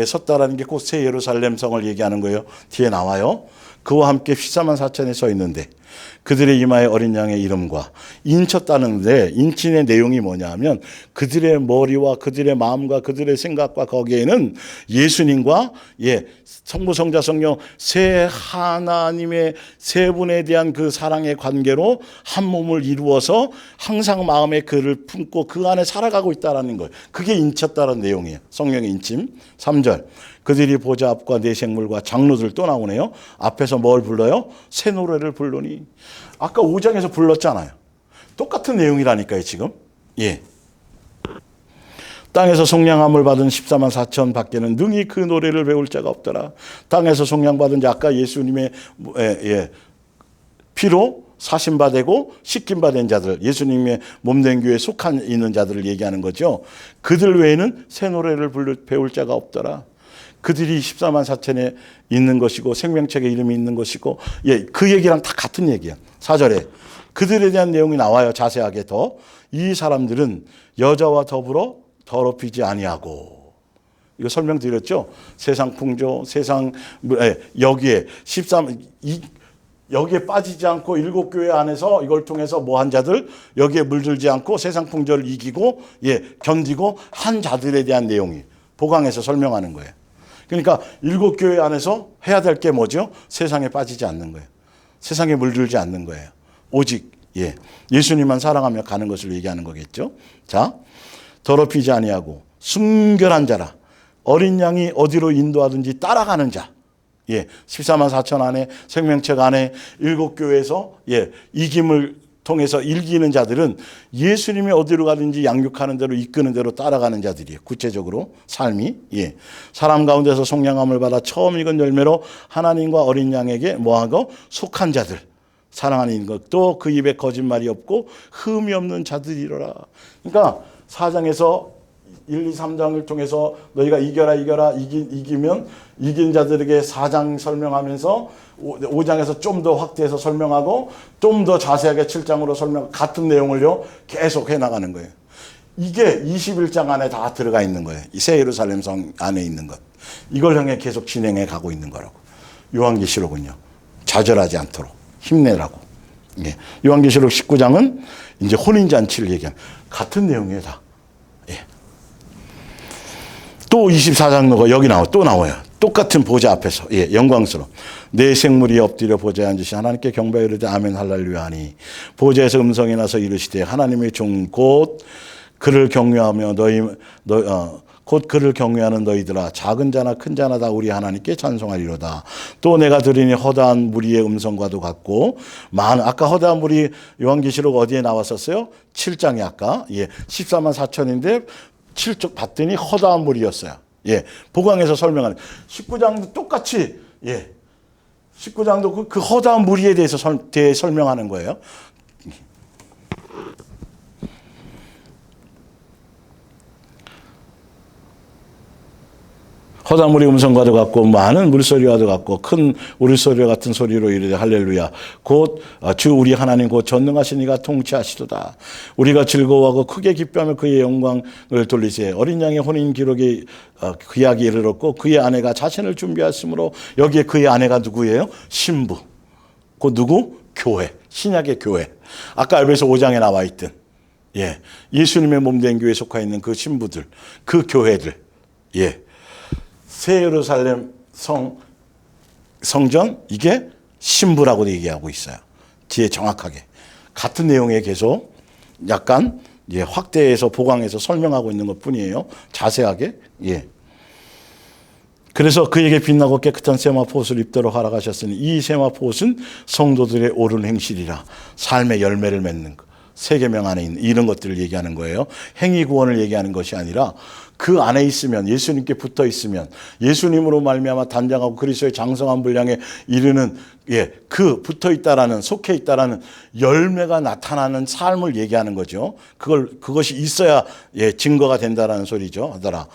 섰다라는 게 곧 새 예루살렘 성을 얘기하는 거예요. 뒤에 나와요. 그와 함께 14만 4천에 서 있는데 그들의 이마에 어린 양의 이름과 인쳤다는데, 인친의 내용이 뭐냐 하면 그들의 머리와 그들의 마음과 그들의 생각과 거기에는 예수님과 성부 성자 성령 세 하나님의 세 분에 대한 그 사랑의 관계로 한 몸을 이루어서 항상 마음에 그를 품고 그 안에 살아가고 있다는 거예요. 그게 인쳤다는 내용이에요. 성령의 인침. 3절 그들이 보좌 앞과 네 생물과 장로들 또 나오네요. 앞에서 뭘 불러요? 새 노래를 부르니. 아까 5장에서 불렀잖아요. 똑같은 내용이라니까요 지금. 땅에서 속량함을 받은 14만 4천 밖에는 능히 그 노래를 배울 자가 없더라. 땅에서 속량받은 자, 아까 예수님의 피로 사심받고 씻김받은 자들, 예수님의 몸된 교회에 속한 있는 자들을 얘기하는 거죠. 그들 외에는 새 노래를 배울 자가 없더라. 그들이 14만 4천에 있는 것이고 생명책에 이름이 있는 것이고, 그 얘기랑 다 같은 얘기야. 4절에 그들에 대한 내용이 나와요. 자세하게 더. 이 사람들은 여자와 더불어 더럽히지 아니하고, 이거 설명드렸죠. 세상 풍조, 세상 여기에 여기에 빠지지 않고 일곱 교회 안에서 이걸 통해서 뭐 한 자들, 여기에 물들지 않고 세상 풍조를 이기고 견디고 한 자들에 대한 내용이 보강해서 설명하는 거예요. 그러니까 일곱 교회 안에서 해야 될 게 뭐죠? 세상에 빠지지 않는 거예요. 세상에 물들지 않는 거예요. 오직 예수님만 사랑하며 가는 것을 얘기하는 거겠죠. 자, 더럽히지 아니하고 순결한 자라. 어린 양이 어디로 인도하든지 따라가는 자. 14만 4천 안에 생명책 안에 일곱 교회에서 이김을 통해서 일기는 자들은 예수님이 어디로 가든지 양육하는 대로 이끄는 대로 따라가는 자들이에요. 구체적으로 삶이 사람 가운데서 속량함을 받아 처음 익은 열매로 하나님과 어린 양에게 뭐하고 속한 자들, 사랑하는 것, 또 그 입에 거짓말이 없고 흠이 없는 자들이로라. 그러니까 4장에서 1, 2, 3장을 통해서 너희가 이겨라 이기면 이긴 자들에게 4장 설명하면서 5장에서 좀 더 확대해서 설명하고 좀 더 자세하게 7장으로 설명하고 같은 내용을요 계속 해나가는 거예요. 이게 21장 안에 다 들어가 있는 거예요. 이 새 예루살렘 성 안에 있는 것. 이걸 향해 계속 진행해 가고 있는 거라고. 요한계시록은요. 좌절하지 않도록 힘내라고. 요한계시록 19장은 이제 혼인잔치를 얘기하는 같은 내용이에요 다. 또 24장 여기 또 나와요. 똑같은 보좌 앞에서 영광스러워 내 생물이 엎드려 보좌에 앉으시 하나님께 경배하여 이르되 아멘 할렐루야 하니 보좌에서 음성이 나서 이르시되 하나님의 종 곧 그를 경외하며 곧 그를 경외하는 너희들아 작은 자나 큰 자나 다 우리 하나님께 찬송하리로다. 또 내가 들으니 허다한 무리의 음성과도 같고 아까 허다한 무리 요한계시록 어디에 나왔었어요? 7장에 아까 14만 4천인데 7쪽 봤더니 허다한 무리였어요. 보강해서 설명하는 19장도 똑같이 19장도 그 허다한 무리에 대해서 설명하는 거예요. 허다한 무리 음성과도 같고 많은 물소리와도 같고 큰 우리소리와 같은 소리로 이르되 할렐루야 곧 주 우리 하나님 곧 전능하신 이가 통치하시도다. 우리가 즐거워하고 크게 기뻐하며 그의 영광을 돌리세. 어린 양의 혼인 기록이 귀하게 이르렀고 그의 아내가 자신을 준비하였으므로 여기에 그의 아내가 누구예요? 신부. 곧 누구? 교회. 신약의 교회. 아까 에베소 5장에 나와 있던 예수님의 몸된 교회에 속해 있는 그 신부들, 그 교회들. 새 예루살렘 성전 이게 신부라고 얘기하고 있어요. 뒤에 정확하게 같은 내용에 계속 약간 확대해서 보강해서 설명하고 있는 것뿐이에요. 자세하게. 그래서 그에게 빛나고 깨끗한 세마포옷을 입도록 허락하셨으니 이 세마포옷은 성도들의 옳은 행실이라. 삶의 열매를 맺는 것. 세계명 안에 있는 이런 것들을 얘기하는 거예요. 행위 구원을 얘기하는 것이 아니라 그 안에 있으면, 예수님께 붙어 있으면, 예수님으로 말미암아 단장하고 그리스도의 장성한 분량에 이르는, 그 붙어 있다라는, 속해 있다라는 열매가 나타나는 삶을 얘기하는 거죠. 그것이 있어야 증거가 된다라는 소리죠. 하더라.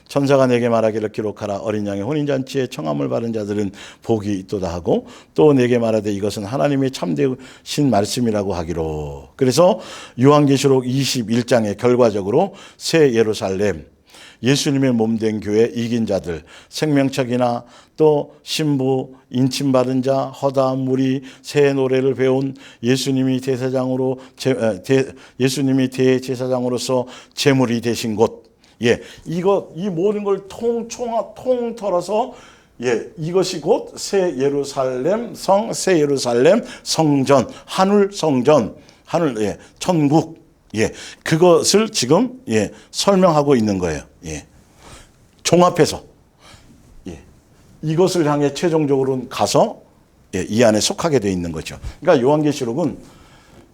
천사가 내게 말하기를 기록하라. 어린 양의 혼인잔치에 청함을 받은 자들은 복이 있도다 하고, 또 내게 말하되 이것은 하나님의 참되신 말씀이라고 하기로. 그래서 요한계시록 21장에 결과적으로 새 예루살렘, 예수님의 몸된 교회 이긴 자들, 생명책이나 또 신부, 인침받은 자, 허다한 무리, 새 노래를 배운 예수님이 예수님이 대제사장으로서 제물이 되신 곳, 이 모든 걸 통틀어서 이것이 곧 새 예루살렘 새 예루살렘 성전, 하늘 성전, 천국, 그것을 지금 설명하고 있는 거예요. 종합해서 이것을 향해 최종적으로는 가서 이 안에 속하게 되어 있는 거죠. 그러니까 요한계시록은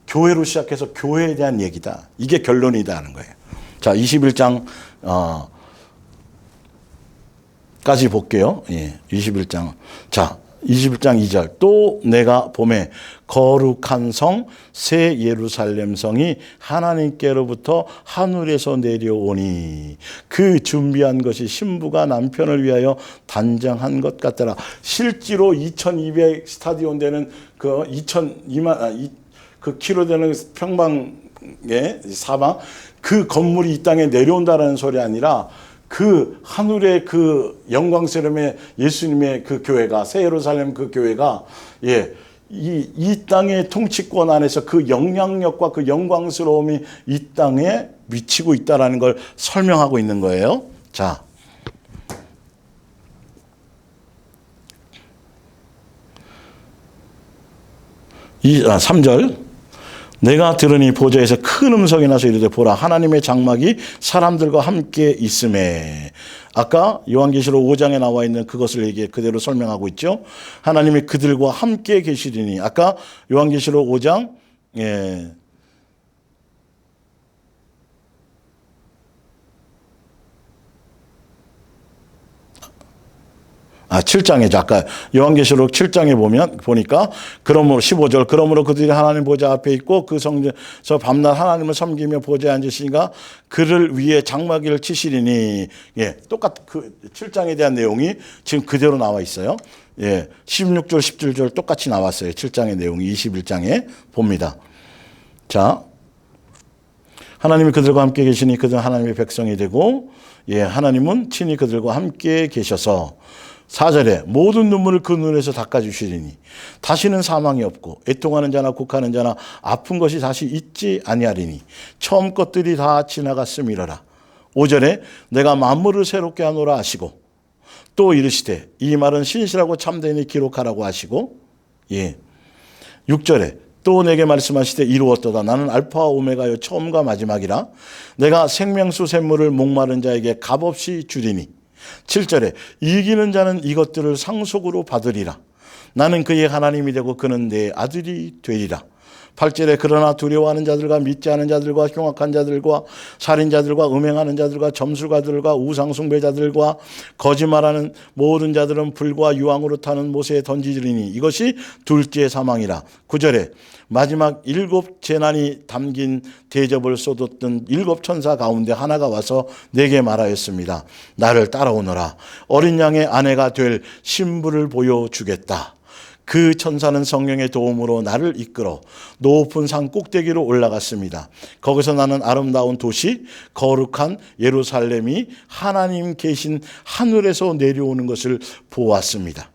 교회로 시작해서 교회에 대한 얘기다. 이게 결론이다 하는 거예요. 자, 21장 까지 볼게요. 21장. 자, 21장 2절. 또 내가 봄에 거룩한 성 새 예루살렘 성이 하나님께로부터 하늘에서 내려오니 그 준비한 것이 신부가 남편을 위하여 단장한 것 같더라. 실제로 2200 스타디온 되는 그 2만 그 키로 되는 평방의 사방, 그 건물이 이 땅에 내려온다는 소리 아니라 그 하늘의 그 영광스러움의 예수님의 그 교회가, 새 예루살렘 그 교회가 이 땅의 통치권 안에서 그 영향력과 그 영광스러움이 이 땅에 미치고 있다라는 걸 설명하고 있는 거예요. 자, 3절. 내가 들으니 보좌에서 큰 음성이 나서 이르되 보라 하나님의 장막이 사람들과 함께 있음에. 아까 요한계시록 5장에 나와 있는 그것을 그대로 설명하고 있죠. 하나님이 그들과 함께 계시리니. 아까 요한계시록 5장 7장이죠. 아까 요한계시록 7장에 보니까 그러므로 15절 그러므로 그들이 하나님 보좌 앞에 있고 그 성전에서 밤낮 하나님을 섬기며 보좌에 앉으시니까 그를 위에 장막을 치시리니. 그 7장에 대한 내용이 지금 그대로 나와 있어요. 16절 17절 똑같이 나왔어요. 7장의 내용이 21장에 봅니다. 자, 하나님이 그들과 함께 계시니 그들은 하나님의 백성이 되고 하나님은 친히 그들과 함께 계셔서 4절에 모든 눈물을 그 눈에서 닦아주시리니 다시는 사망이 없고 애통하는 자나 곡하는 자나 아픈 것이 다시 있지 아니하리니 처음 것들이 다 지나갔음이러라. 5절에 내가 만물을 새롭게 하노라 하시고 또 이르시되 이 말은 신실하고 참되니 기록하라고 하시고 6절에 또 내게 말씀하시되 이루었도다. 나는 알파와 오메가요 처음과 마지막이라. 내가 생명수 샘물을 목마른 자에게 값없이 주리니. 7절에 이기는 자는 이것들을 상속으로 받으리라. 나는 그의 하나님이 되고 그는 내 아들이 되리라. 8절에 그러나 두려워하는 자들과 믿지 않은 자들과 흉악한 자들과 살인자들과 음행하는 자들과 점술가들과 우상숭배자들과 거짓말하는 모든 자들은 불과 유황으로 타는 못에 던지리니 이것이 둘째 사망이라. 9절에 마지막 7 재난이 담긴 대접을 쏟았던 7 천사 가운데 하나가 와서 내게 말하였습니다. 나를 따라오너라. 어린 양의 아내가 될 신부를 보여주겠다. 그 천사는 성령의 도움으로 나를 이끌어 높은 산 꼭대기로 올라갔습니다. 거기서 나는 아름다운 도시 거룩한 예루살렘이 하나님 계신 하늘에서 내려오는 것을 보았습니다.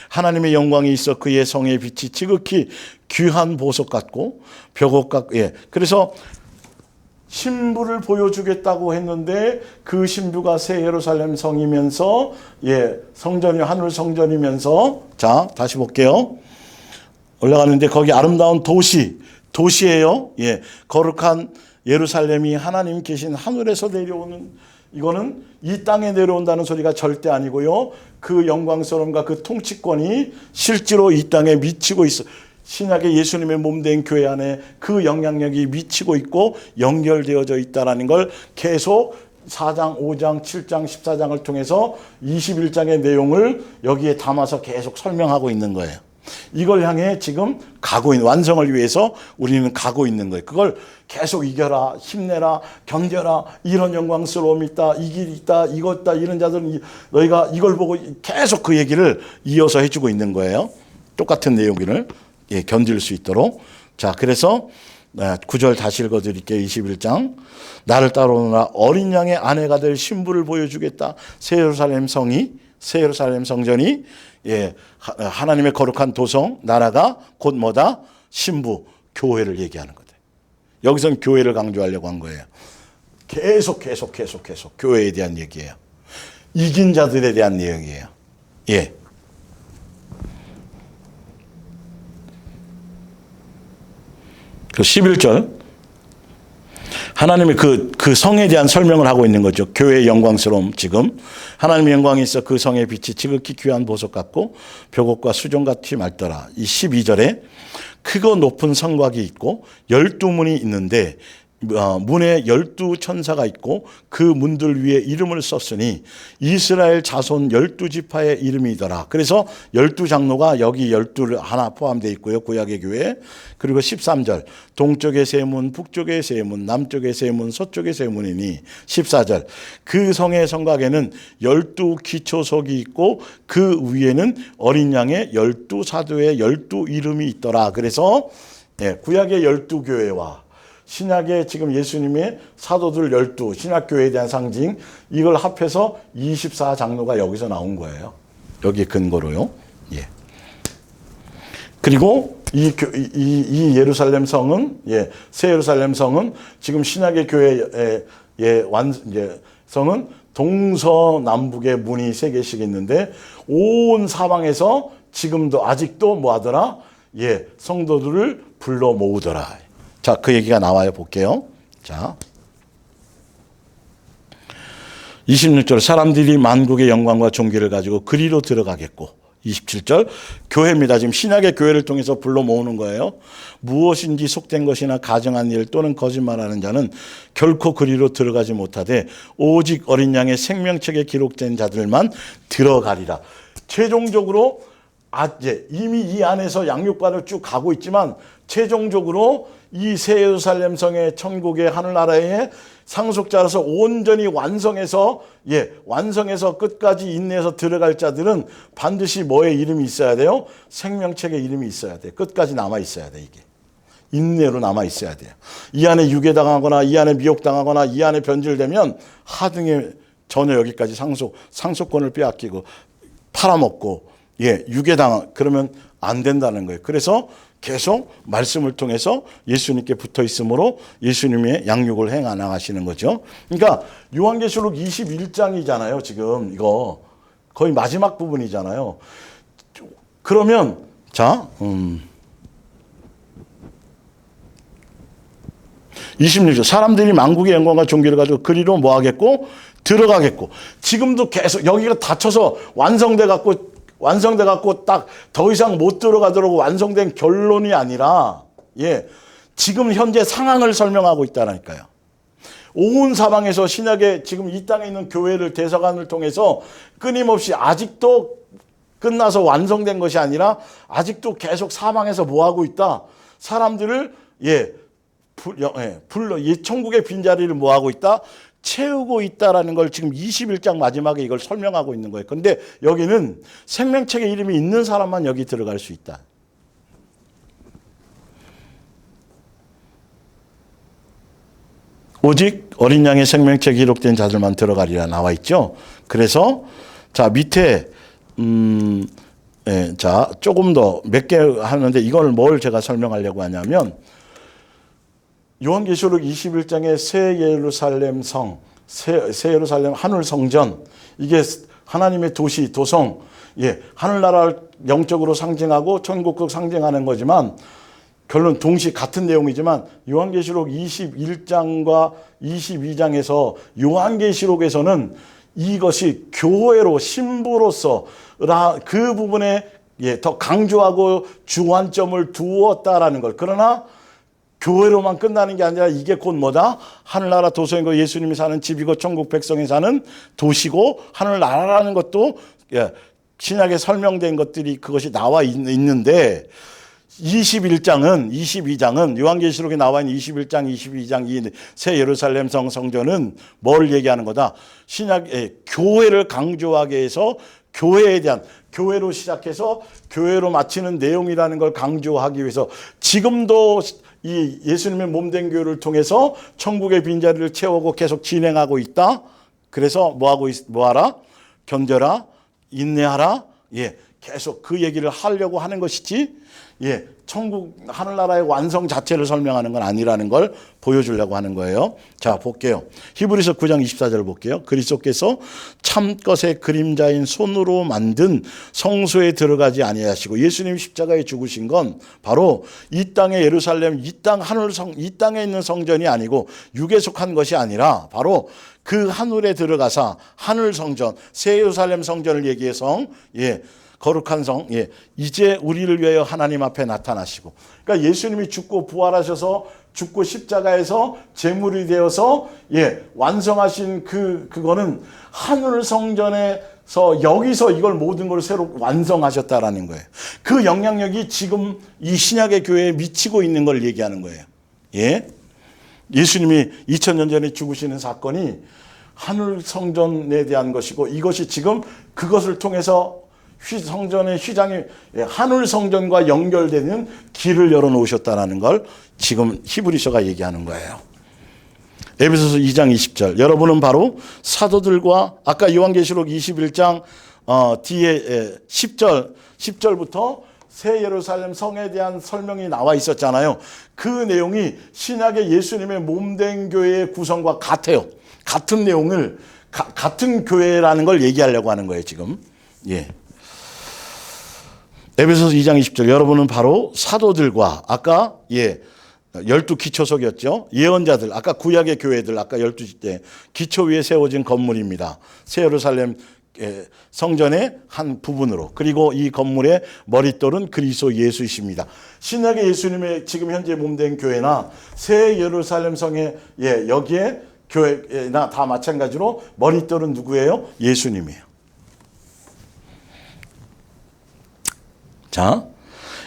하나님의 영광이 있어 그의 성의 빛이 지극히 귀한 보석 같고 벽옥 같고 그래서 신부를 보여주겠다고 했는데 그 신부가 새 예루살렘 성이면서 성전이 하늘 성전이면서 자 다시 볼게요. 올라가는데 거기 아름다운 도시예요. 거룩한 예루살렘이 하나님 계신 하늘에서 내려오는, 이거는 이 땅에 내려온다는 소리가 절대 아니고요. 그 영광스러움과 그 통치권이 실제로 이 땅에 미치고 있어. 신약의 예수님의 몸된 교회 안에 그 영향력이 미치고 있고 연결되어져 있다는 걸 계속 4장, 5장, 7장, 14장을 통해서 21장의 내용을 여기에 담아서 계속 설명하고 있는 거예요. 이걸 향해 지금 가고 있는, 완성을 위해서 우리는 가고 있는 거예요. 그걸 계속 이겨라, 힘내라, 견뎌라, 이런 영광스러움이 있다, 이 길이 있다, 이거 있다, 이런 자들은 너희가 이걸 보고 계속 그 얘기를 이어서 해주고 있는 거예요. 똑같은 내용을 견딜 수 있도록. 자, 그래서 9절 다시 읽어드릴게요. 21장. 나를 따라오너라. 어린 양의 아내가 될 신부를 보여주겠다. 새 예루살렘 성전이 하나님의 거룩한 도성, 나라가 곧 뭐다? 신부, 교회를 얘기하는 거다. 여기서는 교회를 강조하려고 한 거예요. 계속 교회에 대한 얘기예요. 이긴 자들에 대한 내용이에요. 예. 그 11절. 하나님의 그 성에 대한 설명을 하고 있는 거죠. 교회의 영광스러움. 지금 하나님의 영광이 있어 그 성의 빛이 지극히 귀한 보석 같고 벽옥과 수종같이 맑더라. 이 12절에 크고 높은 성곽이 있고 12문이 있는데 문에 12천사가 있고 그 문들 위에 이름을 썼으니 이스라엘 자손 12지파의 이름이더라. 그래서 12장로가 여기 12 하나 포함되어 있고요. 구약의 교회. 그리고 13절 동쪽의 세 문, 북쪽의 세 문, 남쪽의 세 문, 서쪽의 세 문이니 14절 그 성의 성곽에는 12기초석이 있고 그 위에는 어린 양의 12사도의 12 이름이 있더라. 그래서 구약의 12교회와 신약의 지금 예수님의 사도들 12, 신약교회에 대한 상징, 이걸 합해서 24장로가 여기서 나온 거예요. 여기 근거로요. 예. 그리고 이 예루살렘 성은, 새 예루살렘 성은 지금 신약의 교회의 성은 동서남북의 문이 3개씩 있는데 온 사방에서 지금도 아직도 뭐 하더라? 성도들을 불러 모으더라. 자, 그 얘기가 나와요. 볼게요. 자, 26절 사람들이 만국의 영광과 존귀를 가지고 그리로 들어가겠고 27절 교회입니다. 지금 신약의 교회를 통해서 불러 모으는 거예요. 무엇인지 속된 것이나 가증한 일 또는 거짓말하는 자는 결코 그리로 들어가지 못하되 오직 어린 양의 생명책에 기록된 자들만 들어가리라. 최종적으로 이미 이 안에서 양육반을 쭉 가고 있지만 최종적으로 이 새 예루살렘 성의 천국의 하늘나라의 상속자로서 온전히 완성해서 끝까지 인내해서 들어갈 자들은 반드시 뭐의 이름이 있어야 돼요? 생명책의 이름이 있어야 돼. 끝까지 남아 있어야 돼. 이게 인내로 남아 있어야 돼요. 이 안에 유괴당하거나 이 안에 미혹당하거나 이 안에 변질되면 하등에 전혀 여기까지 상속권을 빼앗기고 팔아먹고 유괴당 그러면 안 된다는 거예요. 그래서 계속 말씀을 통해서 예수님께 붙어 있으므로 예수님의 양육을 해 나가시는 거죠. 그러니까 요한계시록 21장이잖아요. 지금 이거 거의 마지막 부분이잖아요. 그러면 자 26절 사람들이 만국의 영광과 존귀를 가지고 그리로 뭐 하겠고 들어가겠고 지금도 계속 여기가 닫혀서 완성돼 갖고 딱 더 이상 못 들어가도록 완성된 결론이 아니라 지금 현재 상황을 설명하고 있다니까요. 온 사방에서 신약의 지금 이 땅에 있는 교회를 대사관을 통해서 끊임없이 아직도 끝나서 완성된 것이 아니라 아직도 계속 사방에서 뭐 하고 있다? 사람들을 불러 천국의 빈자리를 뭐 하고 있다? 채우고 있다라는 걸 지금 21장 마지막에 이걸 설명하고 있는 거예요. 그런데 여기는 생명책의 이름이 있는 사람만 여기 들어갈 수 있다. 오직 어린 양의 생명책에 기록된 자들만 들어가리라 나와 있죠. 그래서 자 밑에 자 조금 더 몇 개 하는데 이걸 뭘 제가 설명하려고 하냐면 요한계시록 21장의 새 예루살렘 성, 새 예루살렘 하늘 성전, 이게 하나님의 도시, 도성, 하늘나라를 영적으로 상징하고 천국을 상징하는 거지만 결론 동시 같은 내용이지만 요한계시록 21장과 22장에서 요한계시록에서는 이것이 교회로 신부로서 그 부분에 더 강조하고 주안점을 두었다라는 걸. 그러나 교회로만 끝나는 게 아니라 이게 곧 뭐다? 하늘나라 도성이고 예수님이 사는 집이고 천국 백성이 사는 도시고 하늘나라라는 것도 신약에 설명된 것들이 그것이 나와 있는데 22장은 요한계시록에 나와 있는 21장, 22장 이 새 예루살렘 성전은 뭘 얘기하는 거다? 신약의 교회를 강조하게 해서 교회에 대한 교회로 시작해서 교회로 마치는 내용이라는 걸 강조하기 위해서 지금도 이 예수님의 몸된 교회를 통해서 천국의 빈자리를 채우고 계속 진행하고 있다. 그래서 뭐하라? 견뎌라, 인내하라. 계속 그 얘기를 하려고 하는 것이지. 천국 하늘나라의 완성 자체를 설명하는 건 아니라는 걸 보여주려고 하는 거예요. 자, 볼게요. 히브리서 9장 24절을 볼게요. 그리스도께서 참것의 그림자인 손으로 만든 성소에 들어가지 아니하시고 예수님 십자가에 죽으신 건 바로 이 땅의 예루살렘, 이 땅에 있는 성전이 아니고 육에 속한 것이 아니라 바로 그 하늘에 들어가사 하늘 성전, 새 예루살렘 성전을 얘기해서 거룩한 성, 이제 우리를 위하여 하나님 앞에 나타나시고. 그러니까 예수님이 죽고 부활하셔서 죽고 십자가에서 제물이 되어서 완성하신 그거는 하늘 성전에서 여기서 이걸 모든 걸 새로 완성하셨다라는 거예요. 그 영향력이 지금 이 신약의 교회에 미치고 있는 걸 얘기하는 거예요. 예수님이 2000년 전에 죽으시는 사건이 하늘 성전에 대한 것이고 이것이 지금 그것을 통해서 성전의 휘장이 하늘 성전과 연결되는 길을 열어놓으셨다는 걸 지금 히브리서가 얘기하는 거예요. 에베소서 2장 20절. 여러분은 바로 사도들과 아까 요한계시록 21장 뒤에 10절부터 새 예루살렘 성에 대한 설명이 나와 있었잖아요. 그 내용이 신약의 예수님의 몸된 교회의 구성과 같아요. 같은 내용을 같은 교회라는 걸 얘기하려고 하는 거예요, 지금. 에베소서 2장 20절. 여러분은 바로 사도들과 아까 12기초석이었죠. 예언자들, 아까 구약의 교회들, 아까 12대 기초 위에 세워진 건물입니다. 새 예루살렘 성전의 한 부분으로. 그리고 이 건물의 머릿돌은 그리스도 예수이십니다. 신약의 예수님의 지금 현재 몸된 교회나 새 예루살렘 성의 여기에 교회나 다 마찬가지로 머릿돌은 누구예요? 예수님이에요. 자,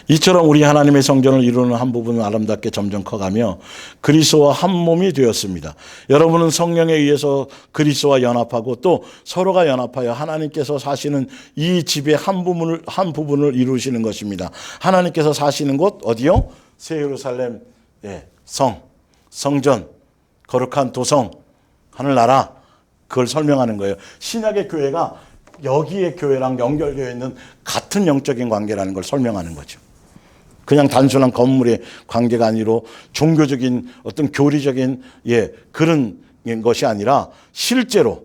이처럼 우리 하나님의 성전을 이루는 한 부분은 아름답게 점점 커가며 그리스도와 한 몸이 되었습니다. 여러분은 성령에 의해서 그리스도와 연합하고 또 서로가 연합하여 하나님께서 사시는 이 집의 한 부분을 이루시는 것입니다. 하나님께서 사시는 곳 어디요? 새 예루살렘 성전, 거룩한 도성, 하늘나라, 그걸 설명하는 거예요. 신약의 교회가 여기의 교회랑 연결되어 있는 같은 영적인 관계라는 걸 설명하는 거죠. 그냥 단순한 건물의 관계가 아니라 종교적인 어떤 교리적인 그런 것이 아니라 실제로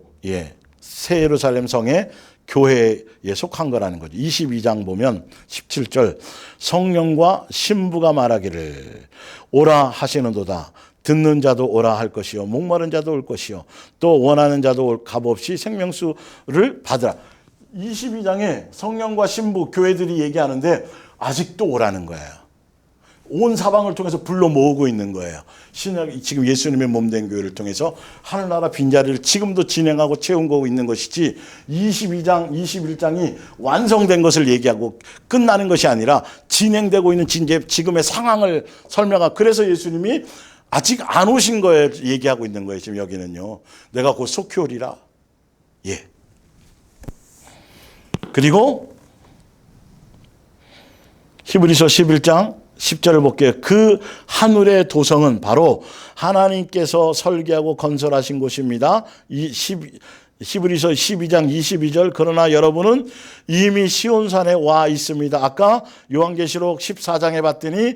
새 예루살렘 성의 교회에 속한 거라는 거죠. 22장 보면 17절 성령과 신부가 말하기를 오라 하시는도다. 듣는 자도 오라 할 것이요 목마른 자도 올 것이요 또 원하는 자도 값없이 생명수를 받으라. 22장에 성령과 신부 교회들이 얘기하는데 아직도 오라는 거예요. 온 사방을 통해서 불러 모으고 있는 거예요. 신약이 지금 예수님의 몸된 교회를 통해서 하늘나라 빈자리를 지금도 진행하고 채우고 있는 것이지 22장, 21장이 완성된 것을 얘기하고 끝나는 것이 아니라 진행되고 있는 지금의 상황을 설명하고 그래서 예수님이 아직 안 오신 거에 얘기하고 있는 거예요. 지금 여기는요. 내가 곧 속히 오리라. 그리고 히브리서 11장 10절을 볼게요. 그 하늘의 도성은 바로 하나님께서 설계하고 건설하신 곳입니다. 히브리서 12장 22절 그러나 여러분은 이미 시온산에 와 있습니다. 아까 요한계시록 14장에 봤더니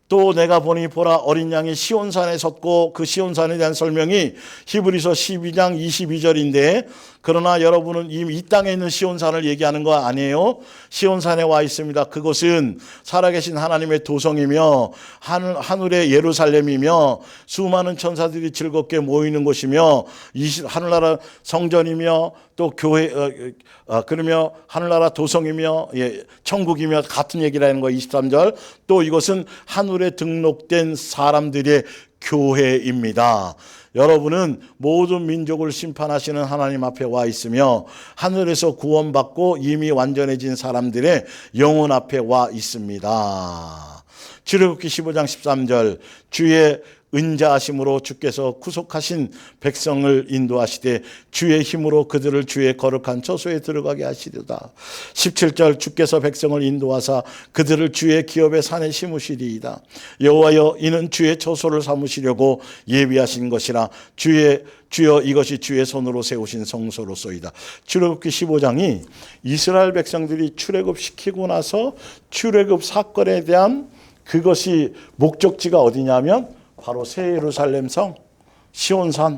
또 내가 보니 보라 어린 양이 시온산에 섰고 그 시온산에 대한 설명이 히브리서 12장 22절인데 그러나 여러분은 이미 이 땅에 있는 시온산을 얘기하는 거 아니에요. 시온산에 와 있습니다. 그곳은 살아계신 하나님의 도성이며 하늘의 예루살렘이며 수많은 천사들이 즐겁게 모이는 곳이며 하늘나라 성전이며 또 교회 그러며 하늘나라 도성이며 천국이며 같은 얘기라는 거예요. 23절. 또 이것은 하늘에 등록된 사람들의 교회입니다. 여러분은 모든 민족을 심판하시는 하나님 앞에 와 있으며 하늘에서 구원받고 이미 완전해진 사람들의 영혼 앞에 와 있습니다. 출애굽기 15장 13절. 주의 은자하심으로 주께서 구속하신 백성을 인도하시되 주의 힘으로 그들을 주의 거룩한 처소에 들어가게 하시리다. 17절. 주께서 백성을 인도하사 그들을 주의 기업의 산에 심으시리이다. 여호와여 이는 주의 처소를 삼으시려고 예비하신 것이라 주여 이것이 주의 손으로 세우신 성소로소이다. 출애굽기 15장이 이스라엘 백성들이 출애굽시키고 나서 출애굽 사건에 대한 그것이 목적지가 어디냐면 바로 새 예루살렘 성 시온산.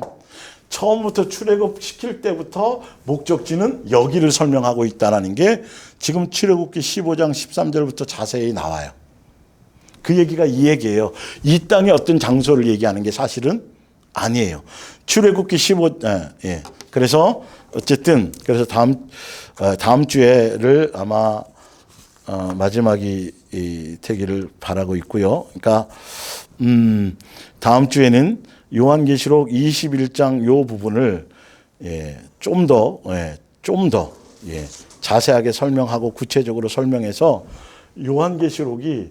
처음부터 출애굽시킬 때부터 목적지는 여기를 설명하고 있다는 게 지금 출애굽기 15장 13절부터 자세히 나와요. 그 얘기가 이 얘기예요. 이 땅의 어떤 장소를 얘기하는 게 사실은 아니에요. 출애굽기 15 그래서 어쨌든 그래서 다음 주에를 아마 마지막이 되기를 바라고 있고요. 그러니까 다음 주에는 요한계시록 21장 요 부분을 좀 더 자세하게 설명하고 구체적으로 설명해서 요한계시록이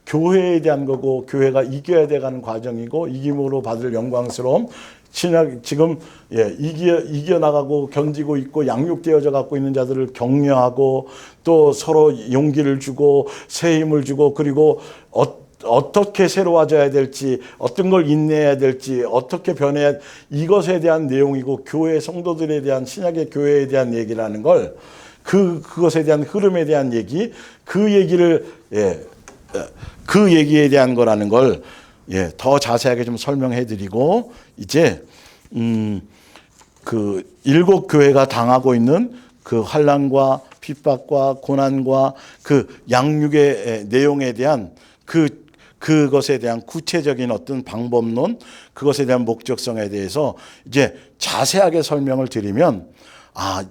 교회에 대한 거고 교회가 이겨야 돼가는 과정이고 이김으로 받을 영광스러움 지금 이겨나가고 견디고 있고 양육되어져 갖고 있는 자들을 격려하고 또 서로 용기를 주고 새 힘을 주고 그리고 어떻게 새로워져야 될지 어떤 걸 인내해야 될지 어떻게 변해야 이것에 대한 내용이고 교회 성도들에 대한 신약의 교회에 대한 얘기라는 걸 그것에 대한 흐름에 대한 얘기 그 얘기를 그 얘기에 대한 거라는 걸 더 자세하게 좀 설명해 드리고 이제 그 일곱 교회가 당하고 있는 그 환난과 핍박과 고난과 그 양육의 내용에 대한 그것에 대한 구체적인 어떤 방법론 그것에 대한 목적성에 대해서 이제 자세하게 설명을 드리면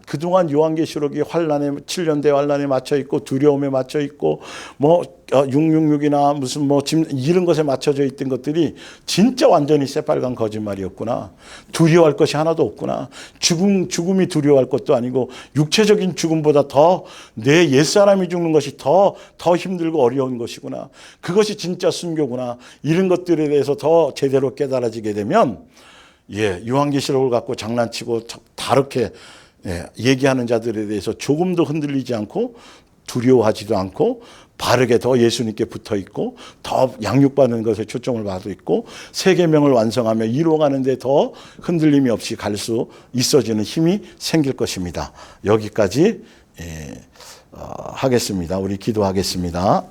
그동안 요한계시록이 환난에 7년대 환난에 맞춰 있고 두려움에 맞춰 있고 666이나 무슨 이런 것에 맞춰져 있던 것들이 진짜 완전히 새빨간 거짓말이었구나. 두려워할 것이 하나도 없구나. 죽음이 두려워할 것도 아니고 육체적인 죽음보다 더 내 옛사람이 죽는 것이 더 힘들고 어려운 것이구나. 그것이 진짜 순교구나. 이런 것들에 대해서 더 제대로 깨달아지게 되면 요한계시록을 갖고 장난치고 다르게 얘기하는 자들에 대해서 조금도 흔들리지 않고 두려워하지도 않고 바르게 더 예수님께 붙어 있고 더 양육받는 것에 초점을 받고 있고 세 계명을 완성하며 이루어가는 데 더 흔들림이 없이 갈 수 있어지는 힘이 생길 것입니다. 여기까지 하겠습니다. 우리 기도하겠습니다.